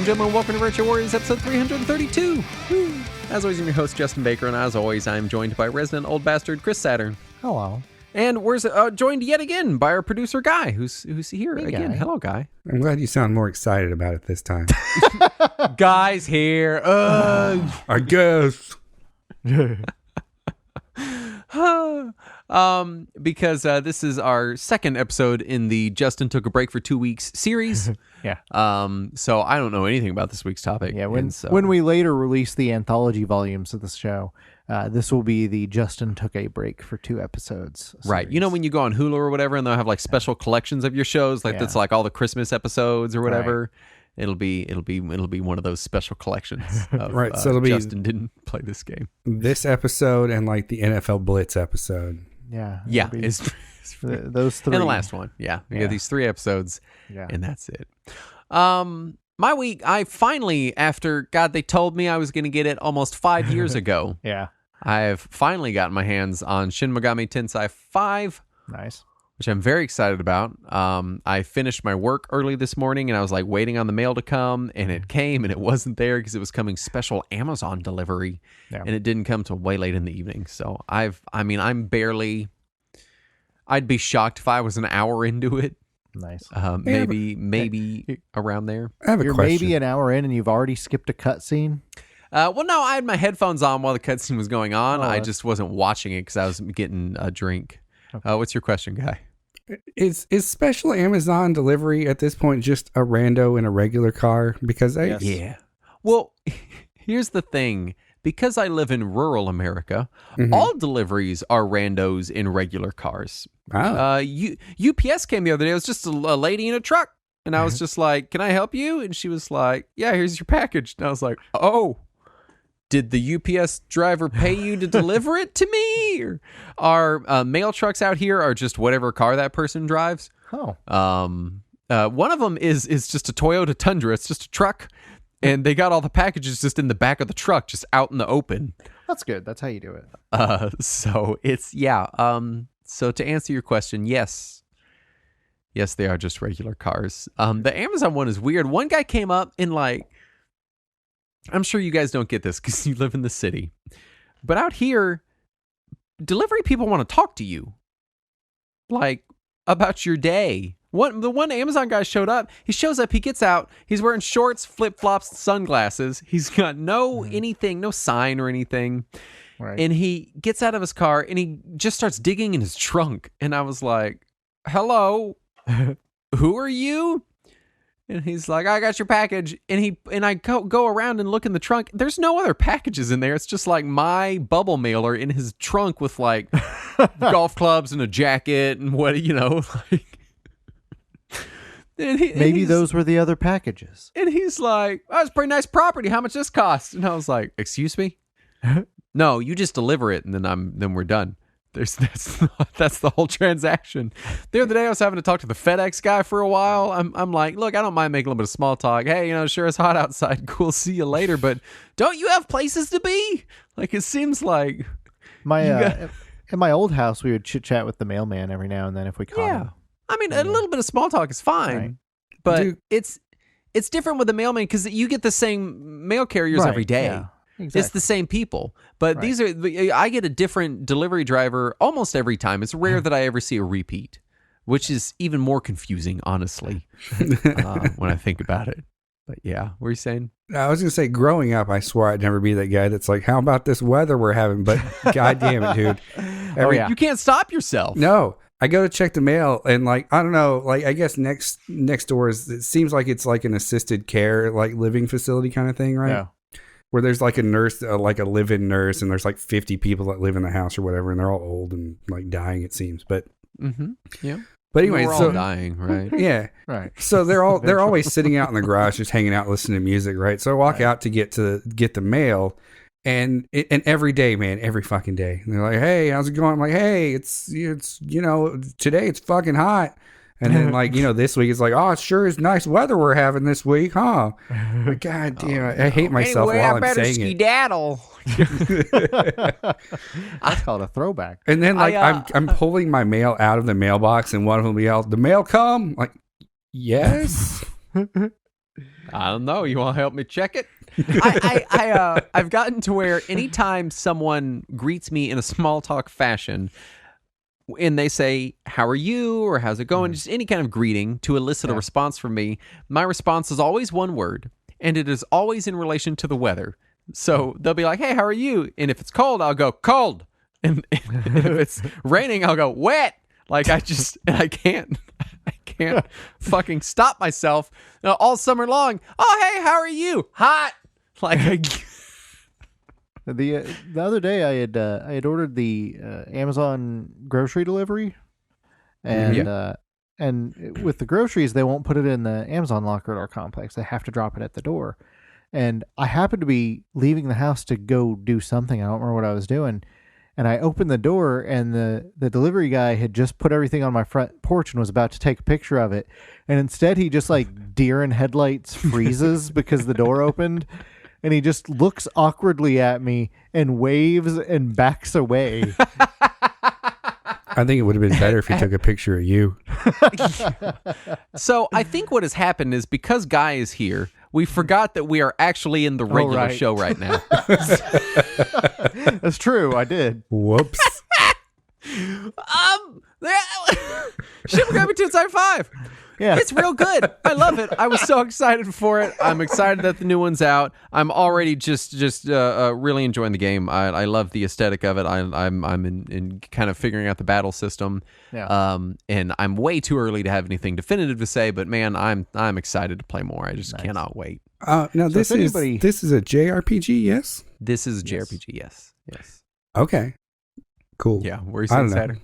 and gentlemen, welcome to Retro Warriors episode 332. Woo. As always, I'm your host, Justin Baker, and as always, I'm joined by resident old bastard, Chris Saturn. Hello. And we're joined yet again by our producer, Guy, who's here hey, again. Guy. Hello, Guy. I'm glad you sound more excited about it this time. Guy's here. I guess. Because this is our second episode in the Justin Took a Break for 2 weeks series. Yeah. So I don't know anything about this week's topic. Yeah, when we later release the anthology volumes of this show, this will be the Justin Took a Break for 2 episodes series. Right. You know when you go on Hulu or whatever and they'll have like special collections of your shows, like that's like all the Christmas episodes or whatever. Right. It'll be one of those special collections. Of, right. So it'll be Justin didn't play this game. This episode and like the NFL Blitz episode. Yeah. Yeah. Those 3. And the last one. Yeah. We got these 3 episodes. Yeah. And that's it. My week, I finally, after, God, they told me I was going to get it almost 5 years ago. Yeah. I have finally gotten my hands on Shin Megami Tensei 5. Nice. Which I'm very excited about. I finished my work early this morning, and I was like waiting on the mail to come, and it came, and it wasn't there because it was coming special Amazon delivery, and it didn't come till way late in the evening. So I'm barely. I'd be shocked if I was an hour into it. Nice. Maybe around there. I have a You're question. maybe an hour in, and you've already skipped a cutscene. Well, no, I had my headphones on while the cutscene was going on. Oh, I just wasn't watching it because I was getting a drink. Okay. What's your question, Guy? Is special Amazon delivery at this point just a rando in a regular car? Because Yeah. Well, here's the thing. Because I live in rural America, all deliveries are randos in regular cars. Oh. UPS came the other day. It was just a lady in a truck. And I was just like, can I help you? And she was like, yeah, here's your package. And I was like, oh. Did the UPS driver pay you to deliver it to me? Or our mail trucks out here are just whatever car that person drives. Oh. One of them is just a Toyota Tundra. It's just a truck. And they got all the packages just in the back of the truck, just out in the open. That's good. That's how you do it. So it's, yeah. So to answer your question, yes. Yes, they are just regular cars. The Amazon one is weird. One guy came up and like, I'm sure you guys don't get this because you live in the city. But out here, delivery people want to talk to you. Like, about your day. The one Amazon guy showed up. He shows up, he gets out. He's wearing shorts, flip-flops, sunglasses. He's got no sign or anything. Right. And he gets out of his car and he just starts digging in his trunk. And I was like, hello, who are you? And he's like, I got your package. And I go around and look in the trunk. There's no other packages in there. It's just like my bubble mailer in his trunk with like golf clubs and a jacket and what, like. Maybe those were the other packages. And he's like, oh, it's pretty nice property. How much this cost? And I was like, excuse me? No, you just deliver it and then we're done. That's the whole transaction. The other day I was having to talk to the FedEx guy for a while. I'm like, look, I don't mind making a little bit of small talk. Hey, sure it's hot outside. Cool, see you later. But don't you have places to be? Like it seems like in my old house we would chit chat with the mailman every now and then if we caught him. I mean, a little bit of small talk is fine, right. But it's different with the mailman because you get the same mail carriers every day. Yeah. Exactly. It's the same people, but I get a different delivery driver almost every time. It's rare that I ever see a repeat, which is even more confusing, honestly, when I think about it. But yeah, what were you saying? I was going to say, growing up, I swore I'd never be that guy that's like, how about this weather we're having? But God damn it, dude. You can't stop yourself. No. I go to check the mail and like, I don't know, like I guess next door it seems like it's like an assisted care, like living facility kind of thing, right? Yeah. Where there's like a nurse, like a live-in nurse, and there's like 50 people that live in the house or whatever, and they're all old and like dying, it seems. But yeah. But anyway, we're all dying, right? Yeah, right. So they're always sitting out in the garage, just hanging out, listening to music, right? So I walk out to get the mail, and every day, man, every fucking day, and they're like, "Hey, how's it going?" I'm like, "Hey, it's today it's fucking hot." And then, this week it's like, oh, it sure is nice weather we're having this week, huh? But God damn, I hate myself while I'm saying skedaddle. That's called a throwback. And then, I'm pulling my mail out of the mailbox, and one of them will yell, "The mail come?" Like, yes. I don't know. You want to help me check it? I've gotten to where anytime someone greets me in a small talk fashion, and they say, "How are you?" or "How's it going?" just any kind of greeting to elicit a response from me, my response is always one word, and it is always in relation to the weather. So they'll be like, "Hey, how are you?" And if it's cold, I'll go cold, and if it's raining, I'll go wet. Like I can't fucking stop myself all summer long. "Oh, hey, how are you?" "Hot." Like The other day I had ordered the Amazon grocery delivery, and and with the groceries they won't put it in the Amazon locker at our complex. They have to drop it at the door. And I happened to be leaving the house to go do something. I don't remember what I was doing. And I opened the door, and the delivery guy had just put everything on my front porch and was about to take a picture of it. And instead, he just like deer in headlights freezes because the door opened. And he just looks awkwardly at me and waves and backs away. I think it would have been better if he took a picture of you. So I think what has happened is because Guy is here, we forgot that we are actually in the regular show right now. That's true. I did. Whoops. Shit, we're gonna be 2 Side 5. Yeah. It's real good. I love it. I was so excited for it. I'm excited that the new one's out. I'm already just really enjoying the game. I love the aesthetic of it. I'm in kind of figuring out the battle system. Yeah. And I'm way too early to have anything definitive to say, but man, I'm excited to play more. I just cannot wait. Now this is a JRPG, yes? This is a JRPG, yes. Okay. Cool. Yeah, where you saying Saturn?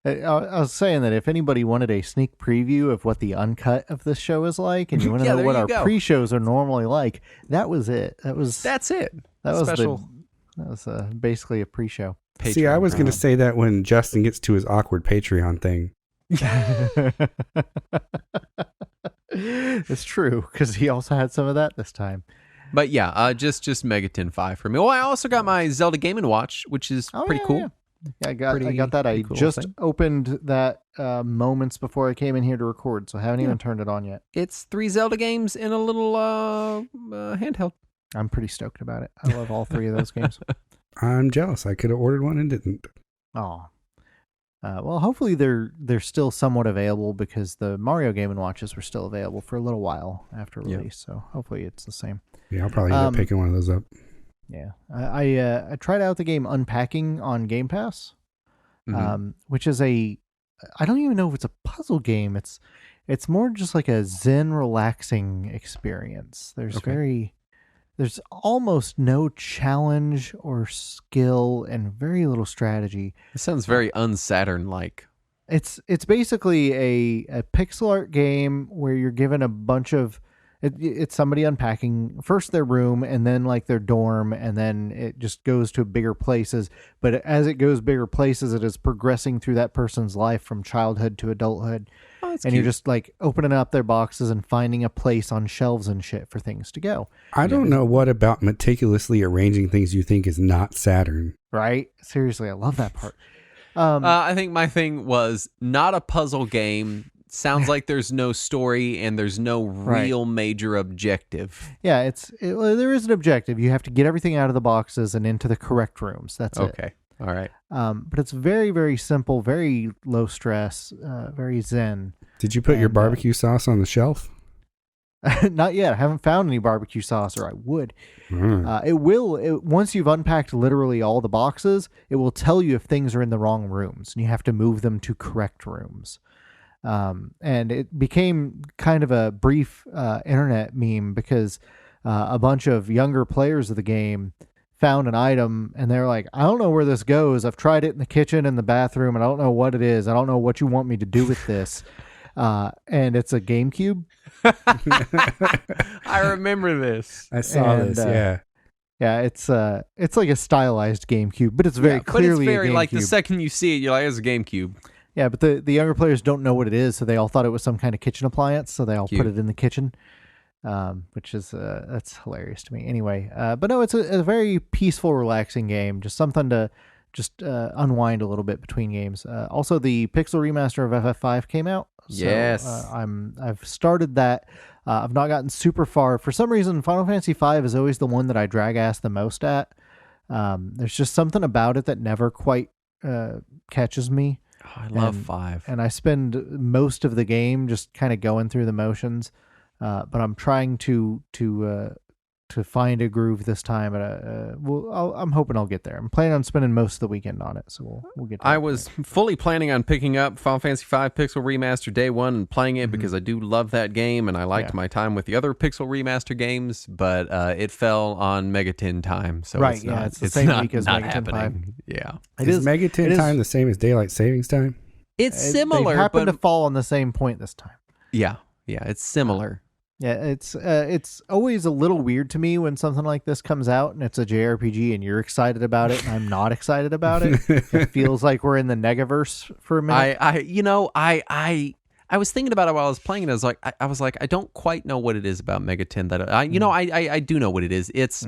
I was saying that if anybody wanted a sneak preview of what the uncut of this show is like, and you want to know what our pre-shows are normally like, that was it. That's it. That was special. That was basically a pre-show. Patreon. See, I was going to say that when Justin gets to his awkward Patreon thing. It's true, because he also had some of that this time. But yeah, just Megaton 5 for me. Well, I also got my Zelda Game & Watch, which is pretty cool. Yeah, I got that. I cool just thing. opened that moments before I came in here to record, so I haven't even turned it on yet. It's 3 Zelda games in a little handheld. I'm pretty stoked about it. I love all 3 of those games. I'm jealous. I could have ordered one and didn't. Oh. Well, hopefully they're still somewhat available, because the Mario Game & Watches were still available for a little while after release, so hopefully it's the same. Yeah, I'll probably end up picking one of those up. Yeah, I tried out the game Unpacking on Game Pass, which is I don't even know if it's a puzzle game. It's more just like a zen, relaxing experience. There's almost no challenge or skill and very little strategy. It sounds very un-Saturn-like. It's basically a pixel art game where you're given a bunch of it's somebody unpacking first their room and then like their dorm, and then it just goes to bigger places. But as it goes bigger places, it is progressing through that person's life from childhood to adulthood. Oh, that's and cute. You're just like opening up their boxes and finding a place on shelves and shit for things to go. I don't know what about meticulously arranging things you think is not Saturn. Right? Seriously, I love that part. I think my thing was not a puzzle game. Sounds like there's no story and there's no real major objective. Yeah, there is an objective. You have to get everything out of the boxes and into the correct rooms. That's it. Okay. All right. But it's very, very simple, very low stress, very zen. Did you put your barbecue sauce on the shelf? Not yet. I haven't found any barbecue sauce, or I would. Once you've unpacked literally all the boxes, it will tell you if things are in the wrong rooms, and you have to move them to correct rooms. And it became kind of a brief internet meme, because a bunch of younger players of the game found an item and they're like, I don't know where this goes. I've tried it in the kitchen and the bathroom, and I don't know what it is. I don't know what you want me to do with this. And it's a GameCube. I remember this. I saw this. Yeah. Yeah, it's like a stylized GameCube, but it's very clearly but it's very a GameCube. like the second you see it, you're like, it's a GameCube. Yeah, but the younger players don't know what it is, so they all thought it was some kind of kitchen appliance, so they all put it in the kitchen, which is that's hilarious to me. Anyway, but no, it's a very peaceful, relaxing game, just something to just unwind a little bit between games. Also, the Pixel remaster of FF5 came out. So, yes, I've started that. I've not gotten super far. For some reason, Final Fantasy V is always the one that I drag ass the most at. There's just something about it that never quite catches me. Oh, I love 5. And I spend most of the game just kind of going through the motions. But I'm trying to find a groove this time. I'm hoping I'll get there. I'm planning on spending most of the weekend on it, so we'll get. I was fully planning on picking up Final Fantasy V Pixel Remaster day one and playing it because I do love that game and I liked my time with the other Pixel Remaster games, but it fell on Megaton time, so right, it's not. It's the same not, week as not Megaton happening. 5. Yeah, is Megaton time the same as daylight savings time? It's similar. They happen but to fall on the same point this time. yeah, it's similar. Yeah, it's always a little weird to me when something like this comes out and it's a JRPG and you're excited about it and I'm not excited about it. It feels like we're in the Negaverse for a minute. I was thinking about it while I was playing it. I was like, I don't quite know what it is about Megaton that I do know what it is. It's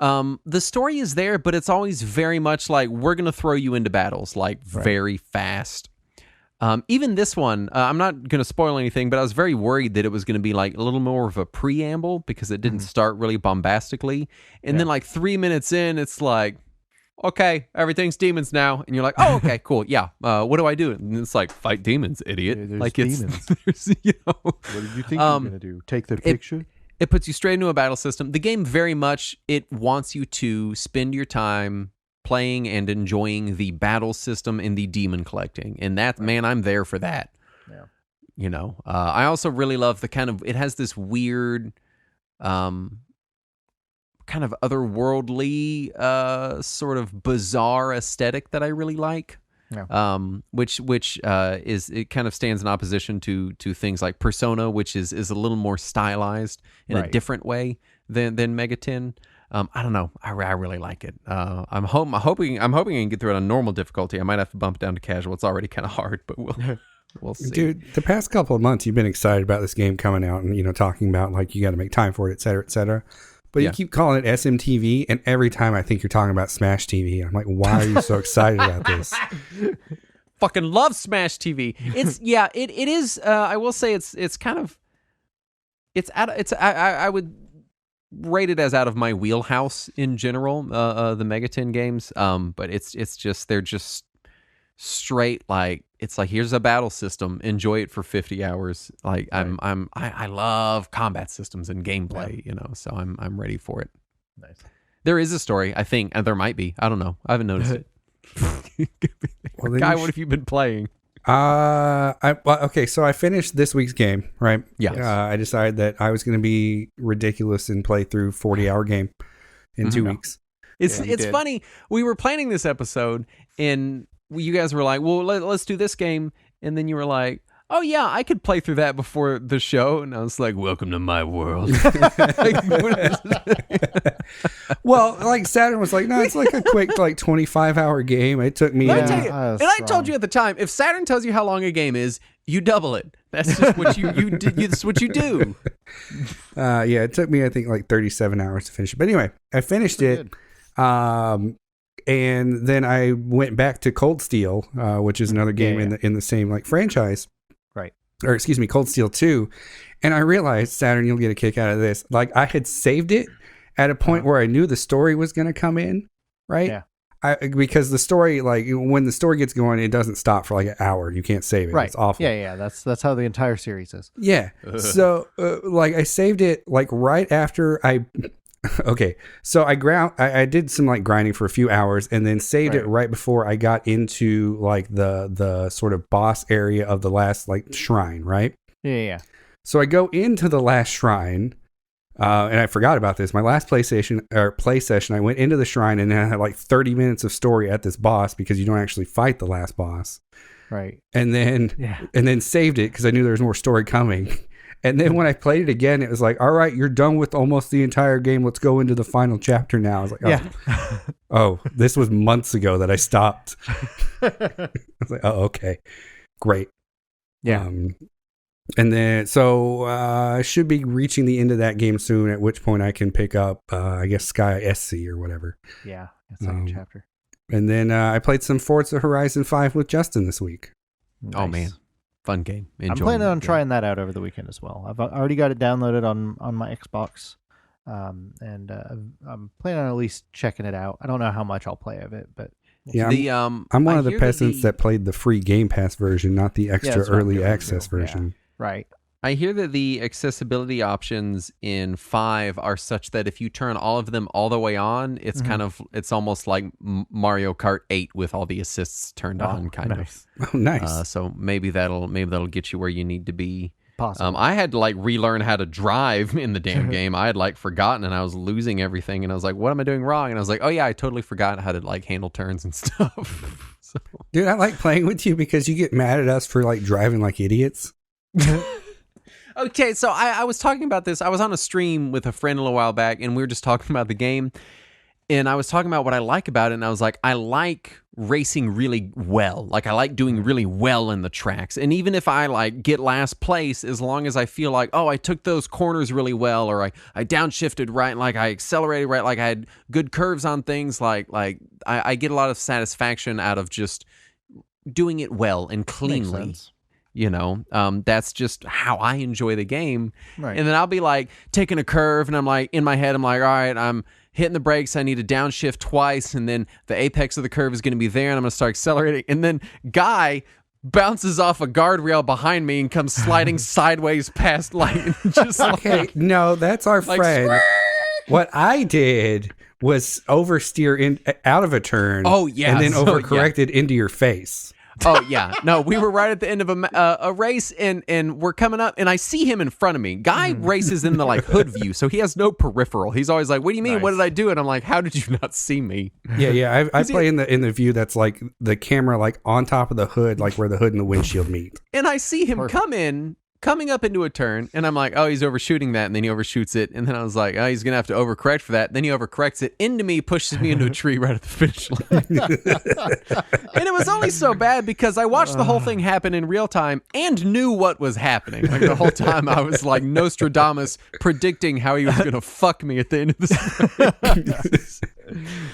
the story is there, but it's always very much like we're gonna throw you into battles like very fast. Even this one, I'm not going to spoil anything, but I was very worried that it was going to be like a little more of a preamble because it didn't start really bombastically. And then like 3 minutes in, it's like, okay, everything's demons now. And you're like, oh, okay, cool. Yeah. What do I do? And it's like, fight demons, idiot. Yeah, there's like demons. What did you think you were going to do? Take the picture? It puts you straight into a battle system. The game very much, it wants you to spend your time playing and enjoying the battle system and the demon collecting, and that man, I'm there for that. I also really love the kind of, it has this weird kind of otherworldly sort of bizarre aesthetic that I really like. Which is, it kind of stands in opposition to things like Persona, which is a little more stylized in a different way than Megaton. I don't know. I really like it. I'm hoping I can get through it on normal difficulty. I might have to bump it down to casual. It's already kind of hard, but we'll see. Dude, the past couple of months, you've been excited about this game coming out, and talking about like you got to make time for it, et cetera, et cetera. But you keep calling it SMTV, and every time I think you're talking about Smash TV. I'm like, why are you so excited about this? Fucking love Smash TV. It's it is. I will say it's kind of I would rate it as out of my wheelhouse in general, the Megaton games. But it's just, they're just straight, like, it's like, here's a battle system, enjoy it for 50 hours. Like I love combat systems and gameplay, so I'm ready for it. Nice. There is a story, I think, and there might be. I don't know. I haven't noticed it. Well, Guy, what have you been playing? Okay, so I finished this week's game, right? Yeah. I decided that I was going to be ridiculous and play through 40-hour game in 2 weeks. It's funny. We were planning this episode, and you guys were like, well, let's do this game. And then you were like, oh, yeah, I could play through that before the show. And I was like, welcome to my world. Well, like Saturn was like, no, it's like a quick, like 25-hour game. It took me. Let me tell you, and I told you at the time, if Saturn tells you how long a game is, you double it. That's just what that's what you do. It took me, I think, like 37 hours to finish it. But anyway, I finished it. And then I went back to Cold Steel, which is another game in the same like franchise. Right. Or excuse me, Cold Steel 2. And I realized, Saturn, you'll get a kick out of this. Like, I had saved it at a point where I knew the story was going to come in, right? Yeah. Because the story, like, when the story gets going, it doesn't stop for like an hour. You can't save it. Right. It's awful. Yeah. That's how the entire series is. Yeah. So, like, I saved it like right after I. Okay, so I did some like grinding for a few hours and then saved it right before I got into like the sort of boss area of the last like shrine, right? Yeah. So I go into the last shrine, and I forgot about this. My last play session, I went into the shrine and then I had like 30 minutes of story at this boss because you don't actually fight the last boss. Right. And then saved it because I knew there was more story coming. And then when I played it again, it was like, all right, you're done with almost the entire game. Let's go into the final chapter now. I was like, oh, this was months ago that I stopped. I was like, oh, okay, great. Yeah. And then, so I should be reaching the end of that game soon, at which point I can pick up, I guess, Sky SC or whatever. Yeah, second chapter. And then I played some Forza Horizon 5 with Justin this week. Nice. Oh, man. Fun game. I'm planning on trying that out over the weekend as well. I've already got it downloaded on my Xbox, and I'm planning on at least checking it out. I don't know how much I'll play of it, but yeah, I'm one of the peasants that played the free Game Pass version, not the extra early access version. Yeah, right. I hear that the accessibility options in 5 are such that if you turn all of them all the way on, it's it's almost like Mario Kart 8 with all the assists turned on, kind of. Oh, nice. So maybe that'll get you where you need to be. Possibly. I had to relearn how to drive in the damn game. I had forgotten, and I was losing everything, and I was like, "What am I doing wrong?" And I was like, "Oh yeah, I totally forgot how to handle turns and stuff." So. Dude, I like playing with you because you get mad at us for driving like idiots. Okay, so I was talking about this. I was on a stream with a friend a little while back, and we were just talking about the game. And I was talking about what I like about it, and I was like, I like racing really well. I like doing really well in the tracks. And even if I get last place, as long as I feel like, oh, I took those corners really well, or I downshifted right, I accelerated right, I had good curves on things, I get a lot of satisfaction out of just doing it well and cleanly. That's just how I enjoy the game. Right. And then I'll be taking a curve, and I'm in my head, I'm all right, I'm hitting the brakes, I need to downshift twice, and then the apex of the curve is going to be there, and I'm going to start accelerating. And then Guy bounces off a guardrail behind me and comes sliding sideways past just okay, no, that's our friend. What I did was oversteer out of a turn. Oh yeah, and then overcorrected into your face. Oh yeah, no, we were right at the end of a race, and we're coming up, and I see him in front of me. Guy races in the hood view, so he has no peripheral. He's always like, "What do you mean? Nice. What did I do?" And I'm like, "How did you not see me?" Yeah. I play in the view that's the camera on top of the hood, where the hood and the windshield meet. And I see him coming up into a turn, and I'm like, oh, he's overshooting that, and then he overshoots it, and then I was like, oh, he's gonna have to overcorrect for that. Then he overcorrects it into me, pushes me into a tree right at the finish line. And it was only so bad because I watched the whole thing happen in real time and knew what was happening. The whole time I was like Nostradamus predicting how he was gonna fuck me at the end of this.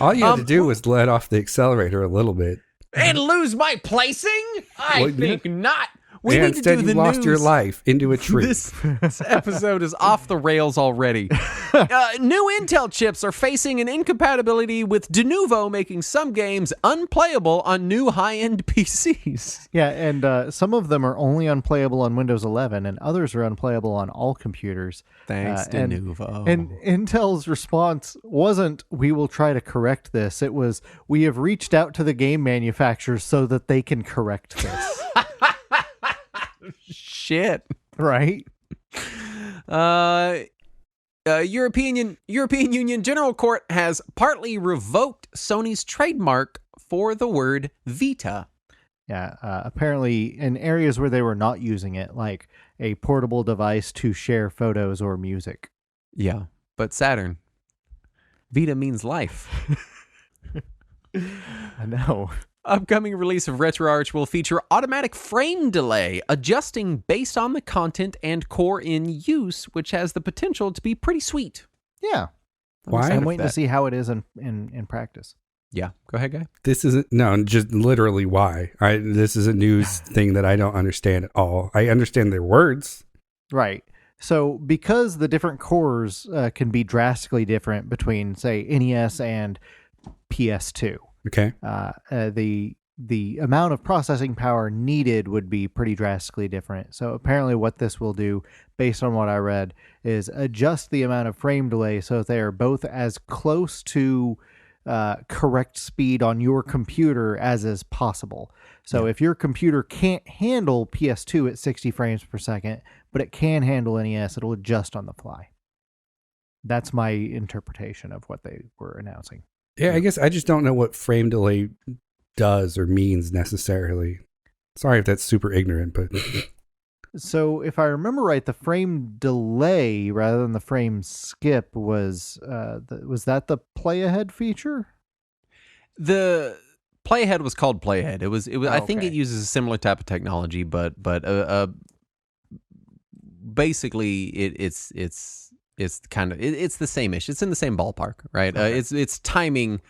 All you had to do was let off the accelerator a little bit and lose my placing. I think not. Instead, you lost your life into a tree. This episode is off the rails already. New Intel chips are facing an incompatibility with de novo, making some games unplayable on new high-end PCs. Yeah, and some of them are only unplayable on Windows 11, and others are unplayable on all computers. Thanks, de novo. And Intel's response wasn't, we will try to correct this. It was, we have reached out to the game manufacturers so that they can correct this. Shit. Right? European Union General Court has partly revoked Sony's trademark for the word Vita. Yeah, apparently in areas where they were not using it, like a portable device to share photos or music. Yeah, but Saturn, Vita means life. I know. Upcoming release of RetroArch will feature automatic frame delay, adjusting based on the content and core in use, which has the potential to be pretty sweet. Yeah. Why? I'm waiting to see how it is in practice. Yeah. Go ahead, Guy. This isn't, no, just literally why. This is a news thing that I don't understand at all. I understand their words. Right. So because the different cores can be drastically different between, say, NES and PS2. Okay. The amount of processing power needed would be pretty drastically different. So apparently what this will do, based on what I read, is adjust the amount of frame delay so that they are both as close to correct speed on your computer as is possible. So if your computer can't handle PS2 at 60 frames per second, but it can handle NES, it'll adjust on the fly. That's my interpretation of what they were announcing. Yeah, I guess I just don't know what frame delay does or means necessarily. Sorry if that's super ignorant, but... So if I remember right, the frame delay rather than the frame skip was that the play ahead feature? The play ahead was called play ahead. It was. I think it uses a similar type of technology, but basically it's kind of it's the same ish. It's in the same ballpark, right? Okay. It's timing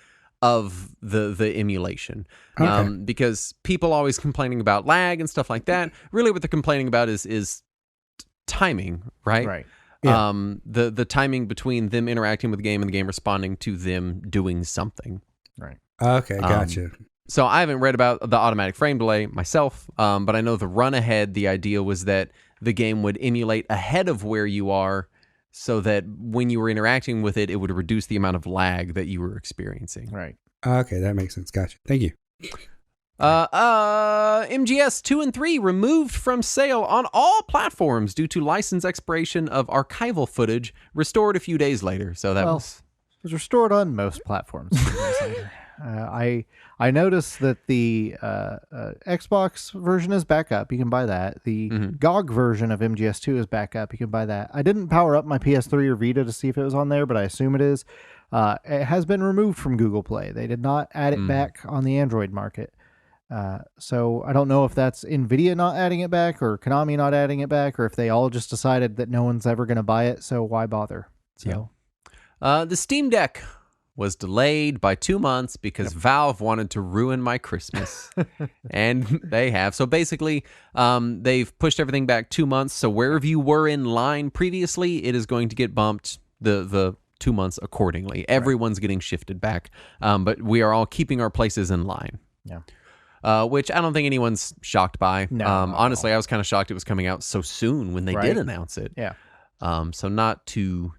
of the emulation. Okay. Because people always complaining about lag and stuff like that. Really what they're complaining about is timing, right? Right. Yeah. The timing between them interacting with the game and the game responding to them doing something. Right. Okay, gotcha. So I haven't read about the automatic frame delay myself, but I know the run ahead, the idea was that the game would emulate ahead of where you are so that when you were interacting with it, it would reduce the amount of lag that you were experiencing. Right. Okay, that makes sense. Gotcha. Thank you. MGS 2 and 3 removed from sale on all platforms due to license expiration of archival footage, restored a few days later. So that was... It was restored on most platforms. I noticed that the Xbox version is back up. You can buy that. The GOG version of MGS2 is back up. You can buy that. I didn't power up my PS3 or Vita to see if it was on there, but I assume it is. It has been removed from Google Play. They did not add it back on the Android market. So I don't know if that's NVIDIA not adding it back or Konami not adding it back, or if they all just decided that no one's ever going to buy it, so why bother? So, the Steam Deck was delayed by 2 months because Valve wanted to ruin my Christmas. And they have. So basically, they've pushed everything back 2 months. So wherever you were in line previously, it is going to get bumped the 2 months accordingly. Everyone's getting shifted back. But we are all keeping our places in line. Yeah. Which I don't think anyone's shocked by. No, honestly, I was kind of shocked it was coming out so soon when they did announce it. Yeah. So not too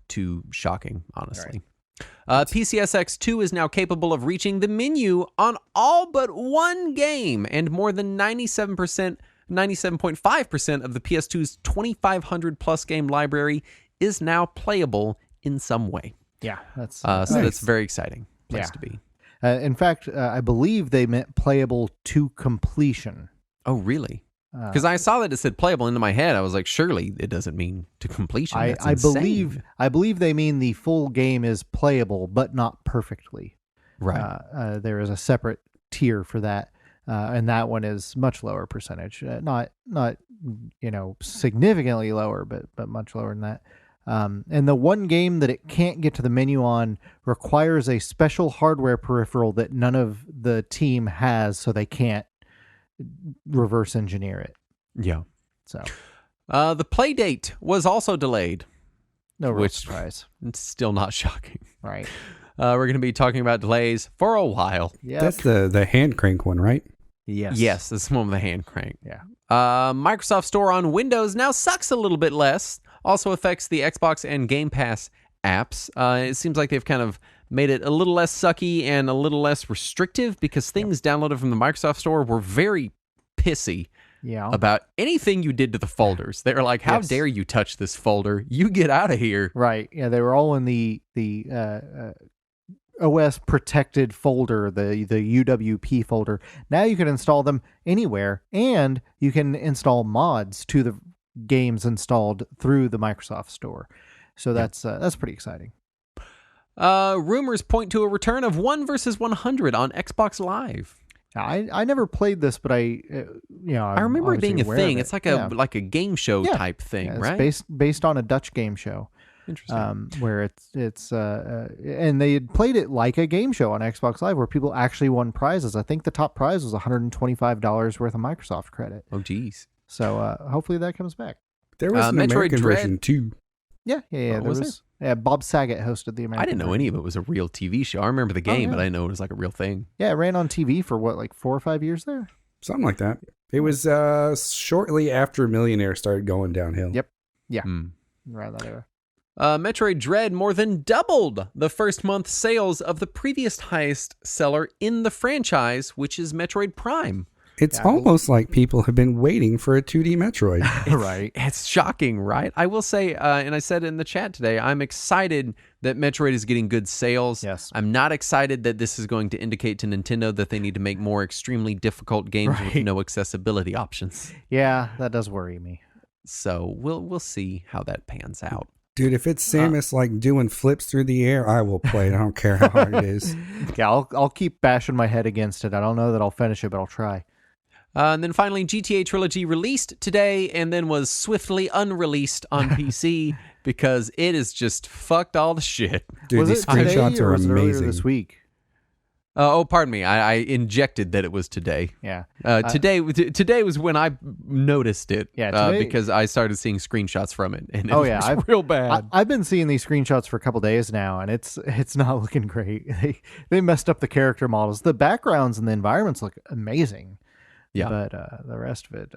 shocking, honestly. PCSX2 is now capable of reaching the menu on all but one game, and more than 97.5% of the PS2's 2,500 plus game library is now playable in some way. Yeah, that's so that's a very exciting place to be. In fact, I believe they meant playable to completion. Oh, really? Because I saw that it said playable into my head. I was like, surely it doesn't mean to completion. That's insane. I believe they mean the full game is playable, but not perfectly. Right. There is a separate tier for that, and that one is much lower percentage. Not significantly lower, but much lower than that. And the one game that it can't get to the menu on requires a special hardware peripheral that none of the team has, so they can't reverse engineer it. Yeah. So the play date was also delayed. No real surprise. It's still not shocking. Right. We're going to be talking about delays for a while. Yeah. That's the hand crank one, right? Yes. Yes, this is one with the hand crank. Yeah. Microsoft Store on Windows now sucks a little bit less. Also affects the Xbox and Game Pass apps. It seems like they've kind of made it a little less sucky and a little less restrictive because things downloaded from the Microsoft Store were very pissy about anything you did to the folders. They were like, how dare you touch this folder? You get out of here. Right. Yeah, they were all in the OS protected folder, the UWP folder. Now you can install them anywhere, and you can install mods to the games installed through the Microsoft Store. So that's pretty exciting. Rumors point to a return of 1 versus 100 on Xbox Live. I never played this, but I remember it being a thing. It's like a game show type thing, right? It's based on a Dutch game show. Interesting. Where it's and they had played it like a game show on Xbox Live, where people actually won prizes. I think the top prize was $125 worth of Microsoft credit. Oh, geez. So hopefully that comes back. There was an Metroid American Dread version too. Yeah. There was. Yeah, Bob Saget hosted the American. I didn't know any of it was a real TV show. I remember the game, but I didn't know it was like a real thing. Yeah, it ran on TV for like 4 or 5 years there. Something like that. It was shortly after Millionaire started going downhill. Yep. Yeah. Around that era. Metroid Dread more than doubled the first month sales of the previous highest seller in the franchise, which is Metroid Prime. It's almost like people have been waiting for a 2D Metroid. Right. It's shocking, right? I will say, and I said it in the chat today, I'm excited that Metroid is getting good sales. Yes. I'm not excited that this is going to indicate to Nintendo that they need to make more extremely difficult games with no accessibility options. Yeah, that does worry me. So we'll see how that pans out. Dude, if it's Samus like doing flips through the air, I will play it. I don't care how hard it is. Yeah, I'll keep bashing my head against it. I don't know that I'll finish it, but I'll try. And then finally, GTA Trilogy released today and then was swiftly unreleased on PC because it is just fucked all the shit. Dude, was these it today screenshots or are was it earlier amazing. this week? Pardon me. I injected that it was today. Yeah. Today was when I noticed it. Yeah, today, because I started seeing screenshots from it, and it was real bad. I've been seeing these screenshots for a couple days now, and it's not looking great. They messed up the character models. The backgrounds and the environments look amazing. Yeah, but the rest of it,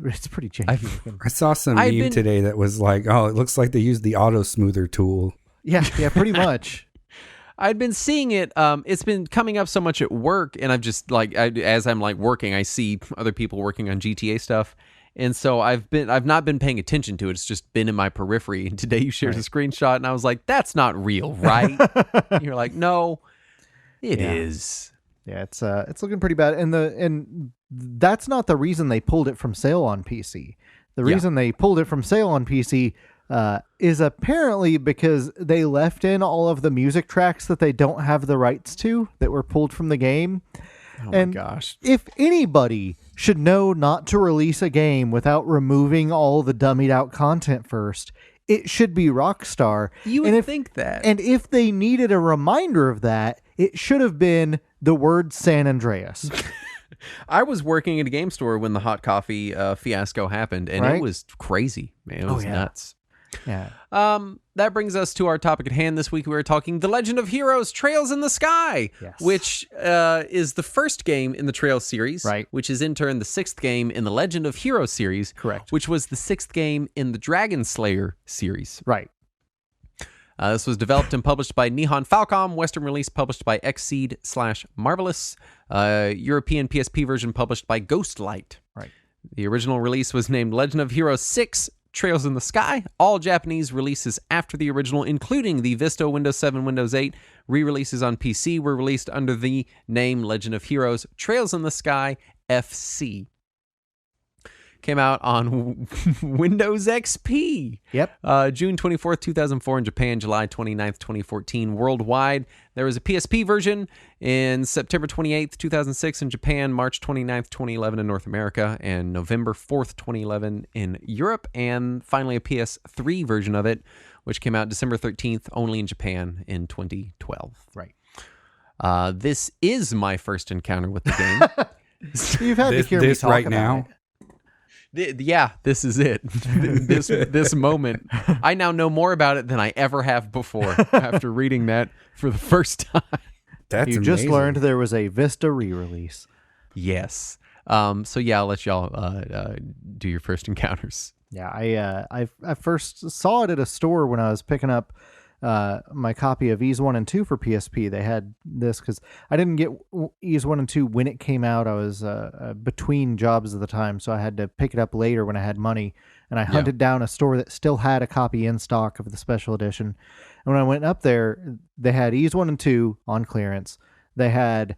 it's pretty janky looking. I saw some meme today that was like, "Oh, it looks like they used the auto smoother tool." Yeah, pretty much. I'd been seeing it. It's been coming up so much at work, and I've just as I'm working, I see other people working on GTA stuff, and so I've not been paying attention to it. It's just been in my periphery. And today you shared a screenshot, and I was like, "That's not real, right?" And you're like, "No, it is." Yeah, it's looking pretty bad, and that's not the reason they pulled it from sale on PC. The reason they pulled it from sale on PC is apparently because they left in all of the music tracks that they don't have the rights to that were pulled from the game. Oh my gosh. If anybody should know not to release a game without removing all the dummied out content first, it should be Rockstar. You would think that. And if they needed a reminder of that, it should have been the word San Andreas. I was working at a game store when the hot coffee fiasco happened, and it was crazy, man. It was nuts. Yeah. That brings us to our topic at hand this week. We were talking The Legend of Heroes Trails in the Sky, which is the first game in the Trails series, which is in turn the sixth game in the Legend of Heroes series, correct? Which was the sixth game in the Dragon Slayer series. Right. This was developed and published by Nihon Falcom, Western release published by Xseed/Marvelous, European PSP version published by Ghostlight. Right. The original release was named Legend of Heroes 6 Trails in the Sky. All Japanese releases after the original, including the Vista, Windows 7, Windows 8 re-releases on PC, were released under the name Legend of Heroes Trails in the Sky FC. Came out on Windows XP. Yep. June 24th, 2004 in Japan, July 29th, 2014 worldwide. There was a PSP version in September 28th, 2006 in Japan, March 29th, 2011 in North America, and November 4th, 2011 in Europe, and finally a PS3 version of it, which came out December 13th only in Japan in 2012. Right. This is my first encounter with the game. You've had to hear me talk right about now. it. Yeah, this is it. this moment. I now know more about it than I ever have before after reading that for the first time. That's you amazing. just learned there was a Vista re-release. Yes. So yeah, I'll let y'all do your first encounters. Yeah, I first saw it at a store when I was picking up my copy of Ys 1 and 2 for PSP. They had this because I didn't get Ys 1 and 2 when it came out. I was between jobs at the time, so I had to pick it up later when I had money. And I hunted down a store that still had a copy in stock of the special edition. And when I went up there, they had Ys 1 and 2 on clearance. They had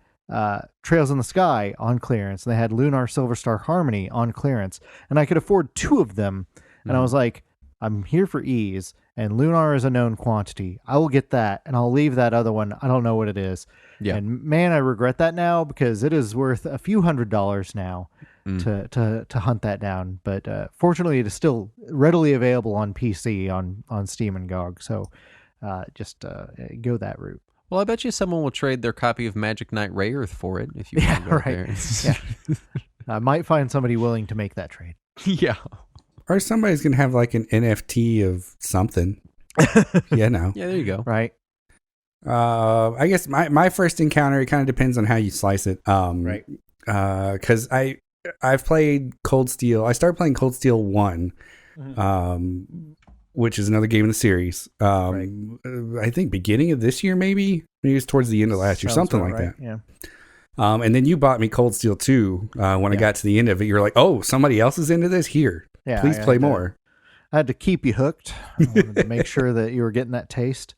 Trails in the Sky on clearance. They had Lunar Silver Star Harmony on clearance. And I could afford two of them. And I was like, I'm here for Ys, and Lunar is a known quantity. I will get that, and I'll leave that other one. I don't know what it is. Yeah. And man, I regret that now because it is worth a few $100s now to hunt that down. But fortunately, it is still readily available on PC on Steam and GOG. So just go that route. Well, I bet you someone will trade their copy of Magic Knight Rayearth for it if you want to go there. Yeah. I might find somebody willing to make that trade. Yeah. Or somebody's going to have like an NFT of something. Yeah, no. Yeah, there you go. Right. I guess my first encounter, it kind of depends on how you slice it. Right. Because I've played Cold Steel. I started playing Cold Steel 1, which is another game in the series. I think beginning of this year, maybe it was towards the end of last year, something like that. Yeah. And then you bought me Cold Steel 2 when I got to the end of it. You were like, oh, somebody else is into this? Here. Yeah, please play more. I had to keep you hooked. I wanted to make sure that you were getting that taste.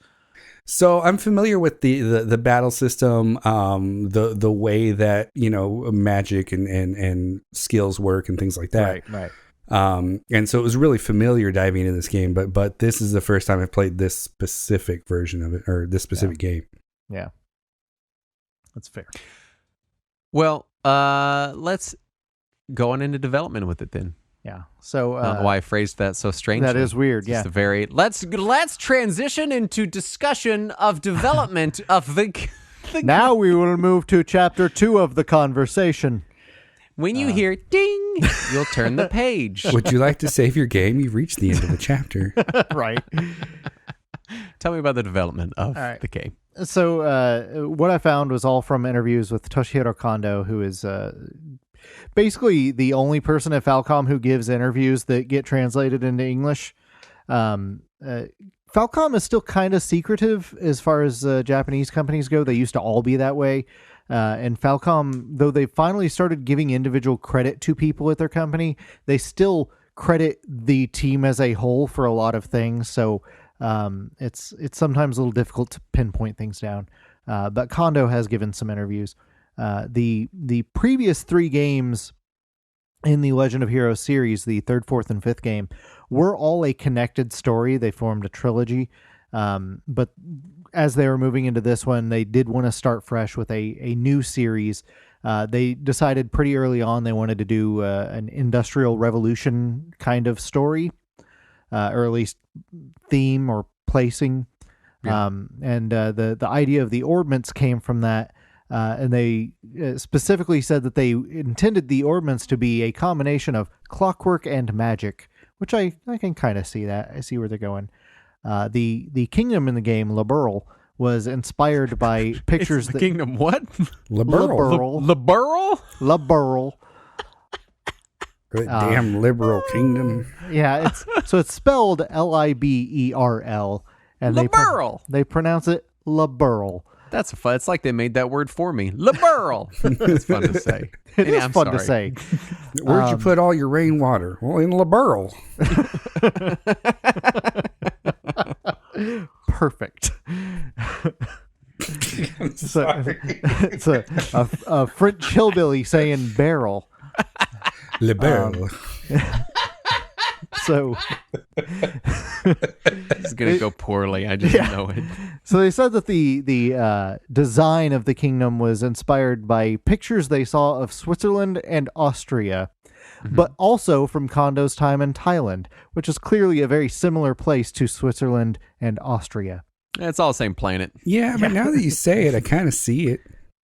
So I'm familiar with the battle system, the way that, magic and skills work and things like that. Right. And so it was really familiar diving into this game, but this is the first time I've played this specific version of it, or this specific game. Yeah. That's fair. Well, let's go on into development with it then. Yeah. So I don't know why I phrased that so strangely. That is weird. Just let's transition into discussion of development of the Now we will move to chapter 2 of the conversation. When you hear ding, you'll turn the page. Would you like to save your game? You've reached the end of the chapter. Right. Tell me about the development of the game. So what I found was all from interviews with Toshihiro Kondo, who is basically the only person at Falcom who gives interviews that get translated into English. Falcom is still kind of secretive as far as Japanese companies go. They used to all be that way. And Falcom, though they finally started giving individual credit to people at their company, they still credit the team as a whole for a lot of things. So it's sometimes a little difficult to pinpoint things down. But Kondo has given some interviews. The previous 3 games in the Legend of Heroes series, the 3rd, 4th, and 5th game, were all a connected story. They formed a trilogy. But as they were moving into this one, they did want to start fresh with a new series. They decided pretty early on they wanted to do an industrial revolution kind of story, or at least theme or placing. Yeah. And the idea of the ordnance came from that. And they specifically said that they intended the ordnance to be a combination of clockwork and magic, which I can kind of see that. I see where they're going. The kingdom in the game, Laburl, was inspired by pictures. It's the kingdom what? Liberal. Laburl. Damn liberal kingdom. Yeah, it's spelled Liberl, and Laburl. they pronounce it Laburl. That's fun. It's like they made that word for me. Laburl. It's fun to say. It is I'm fun sorry. to say. Where'd you put all your rainwater? Well, in Liberal. Perfect. It's a French hillbilly saying barrel. Liberal. So It's going to go poorly. I just know it. So they said that the design of the kingdom was inspired by pictures they saw of Switzerland and Austria, but also from Kondo's time in Thailand, which is clearly a very similar place to Switzerland and Austria. It's all the same planet. Yeah, but now that you say it, I kind of see it.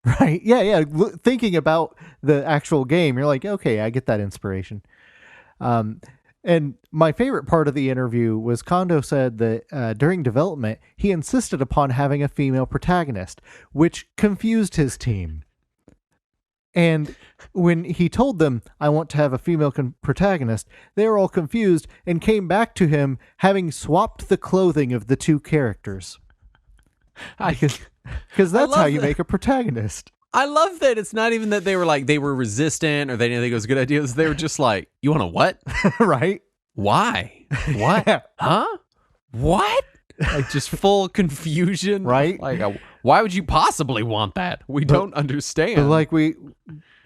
Right? Yeah. Thinking about the actual game, you're like, okay, I get that inspiration. And my favorite part of the interview was Kondo said that during development, he insisted upon having a female protagonist, which confused his team. And when he told them, I want to have a female protagonist, they were all confused and came back to him having swapped the clothing of the 2 characters. Because that's how you make a protagonist. I love that it's not even that they were resistant or they didn't think it was a good idea. They were just like, you want a what? Right? Why? What? Huh? What? Like just full confusion. Right? Like, why would you possibly want that? We don't understand.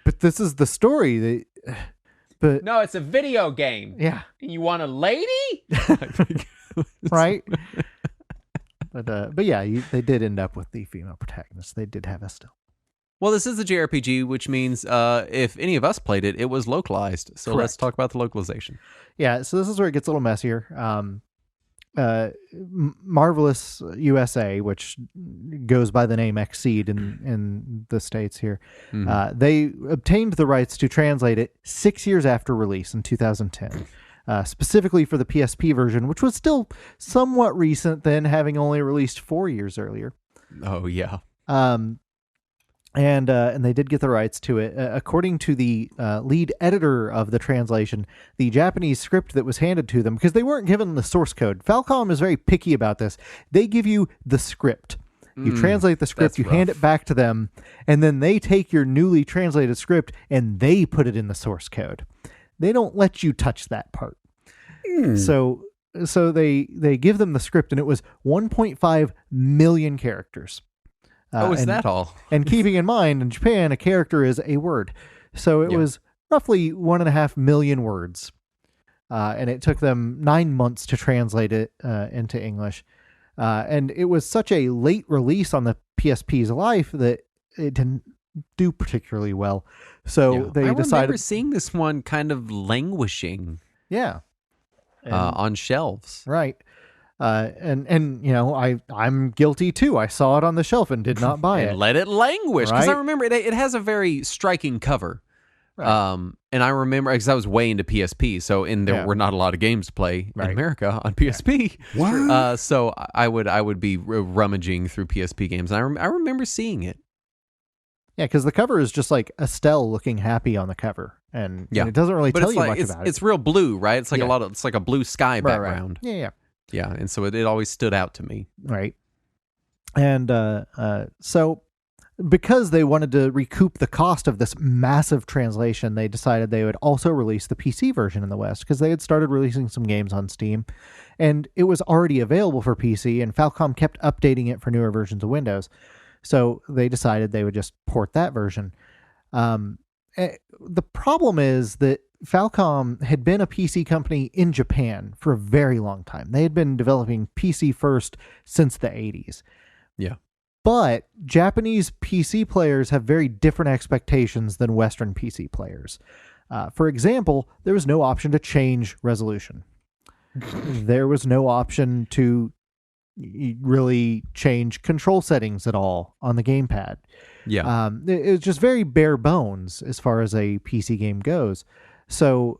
But this is the story. But no, it's a video game. yeah. You want a lady? Right? But yeah, they did end up with the female protagonist. They did have Estelle. Well, this is a JRPG, which means if any of us played it, it was localized. So let's talk about the localization. Yeah, so this is where it gets a little messier. Marvelous USA, which goes by the name Exceed in the States here, they obtained the rights to translate it 6 years after release in 2010. Specifically for the PSP version, which was still somewhat recent then, having only released 4 years earlier. Oh, yeah. And they did get the rights to it. According to the lead editor of the translation, the Japanese script that was handed to them, because they weren't given the source code. Falcom is very picky about this. They give you the script. You translate the script, you hand it back to them, and then they take your newly translated script and they put it in the source code. They don't let you touch that part. So they give them the script, and it was 1.5 million characters. Is that all? And keeping in mind, in Japan, a character is a word. So it was roughly 1.5 million words. And it took them 9 months to translate it into English. And it was such a late release on the PSP's life that it didn't do particularly well. So they I decided... remember seeing this one kind of languishing Yeah. on shelves. Right. And I'm guilty too. I saw it on the shelf and did not buy and it. let it languish, because I Right? remember it has a very striking cover. Right. And I remember, because I was way into PSP, so there were not a lot of games to play in America on PSP. What? So I would be rummaging through PSP games, and I remember seeing it. Yeah, because the cover is just like Estelle looking happy on the cover, and it doesn't really tell you much about it. It's real blue, right? It's like it's like a blue sky background. Right. Yeah, and so it always stood out to me. Right. And so because they wanted to recoup the cost of this massive translation, they decided they would also release the PC version in the West, because they had started releasing some games on Steam, and it was already available for PC, and Falcom kept updating it for newer versions of Windows. So they decided they would just port that version. The problem is that Falcom had been a PC company in Japan for a very long time. They had been developing PC first since the 80s. Yeah. But Japanese PC players have very different expectations than Western PC players. For example, there was no option to change resolution. There was no option to really change control settings at all on the gamepad. Yeah. It was just very bare bones as far as a PC game goes. So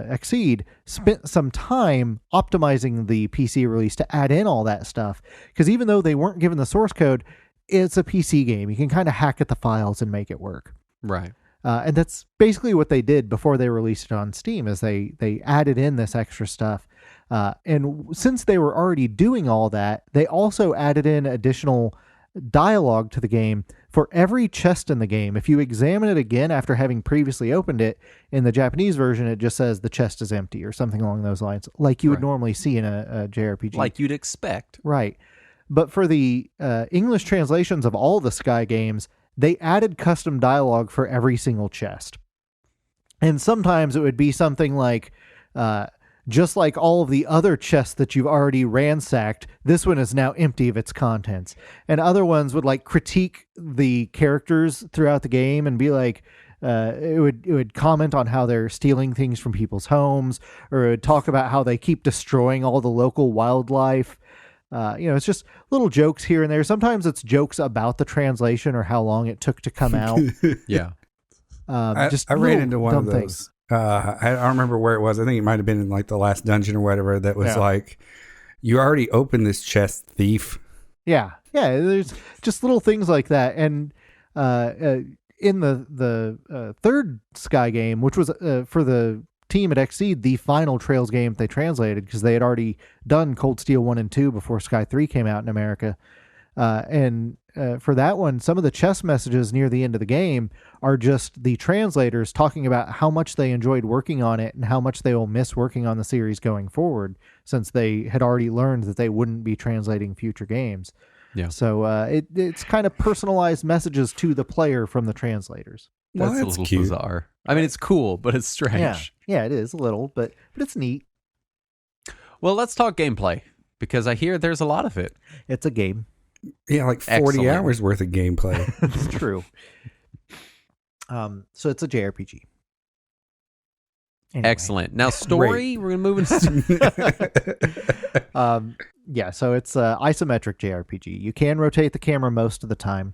Exceed spent some time optimizing the PC release to add in all that stuff, because even though they weren't given the source code, it's a PC game. You can kind of hack at the files and make it work. Right. And that's basically what they did before they released it on Steam, is they added in this extra stuff. And since they were already doing all that, they also added in additional dialogue to the game for every chest in the game. If you examine it again after having previously opened it, in the Japanese version, it just says the chest is empty or something along those lines, like you would normally see in a JRPG. Like you'd expect. Right. But for the English translations of all the Sky games, they added custom dialogue for every single chest. And sometimes it would be something like, just like all of the other chests that you've already ransacked, this one is now empty of its contents. And other ones would like critique the characters throughout the game and be like, it would comment on how they're stealing things from people's homes, or it would talk about how they keep destroying all the local wildlife. It's just little jokes here and there. Sometimes it's jokes about the translation or how long it took to come out. Yeah. I ran into one of those. Things. I don't remember where it was. I think it might have been in like the last dungeon or whatever, that was like, you already opened this chest, thief. Yeah. There's just little things like that. And in the third Sky game, which was for the team at Exceed, the final Trails game they translated, because they had already done Cold Steel 1 and 2 before Sky 3 came out in America. And for that one, some of the chess messages near the end of the game are just the translators talking about how much they enjoyed working on it and how much they will miss working on the series going forward, since they had already learned that they wouldn't be translating future games. Yeah. So it's kind of personalized messages to the player from the translators. That's a little cute. bizarre. I mean, it's cool, but it's strange. Yeah, it is a little, but it's neat. Well, let's talk gameplay, because I hear there's a lot of it. It's a game. Yeah, like 40 Excellent. hours worth of gameplay. It's true. So it's a JRPG. Anyway. Excellent. Now, story, we're going to move into... So it's an isometric JRPG. You can rotate the camera most of the time.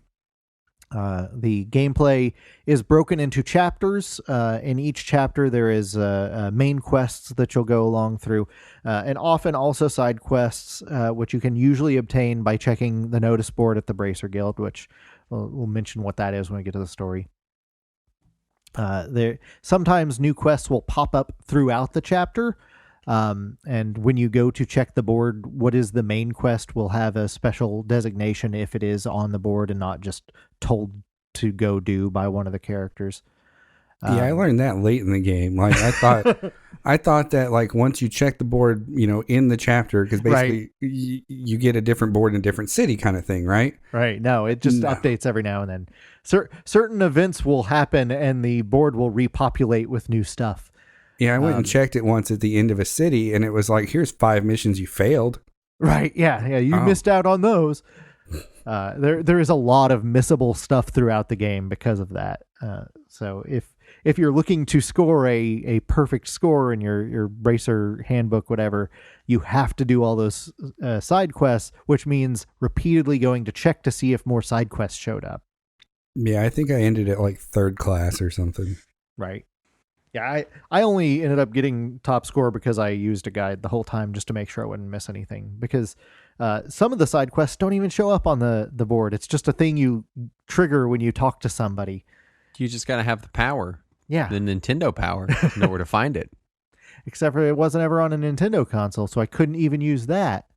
The gameplay is broken into chapters. In each chapter, there is main quests that you'll go along through, and often also side quests, which you can usually obtain by checking the notice board at the Bracer Guild, which we'll mention what that is when we get to the story. Sometimes new quests will pop up throughout the chapter. And when you go to check the board, what is the main quest will have a special designation if it is on the board and not just told to go do by one of the characters. Yeah, I learned that late in the game. Like I thought that like once you check the board, in the chapter, because basically you get a different board in a different city kind of thing, right? Right. No, it just updates every now and then. Certain events will happen and the board will repopulate with new stuff. Yeah, I went and checked it once at the end of a city, and it was like, here's 5 missions you failed. Right, yeah, you missed out on those. There is a lot of missable stuff throughout the game because of that. So if you're looking to score a perfect score in your racer handbook, whatever, you have to do all those side quests, which means repeatedly going to check to see if more side quests showed up. Yeah, I think I ended at like 3rd class or something. Right. Yeah, I only ended up getting top score because I used a guide the whole time just to make sure I wouldn't miss anything. Because some of the side quests don't even show up on the board. It's just a thing you trigger when you talk to somebody. You just got to have the power. Yeah. The Nintendo power to know where to find it. Except for it wasn't ever on a Nintendo console, so I couldn't even use that.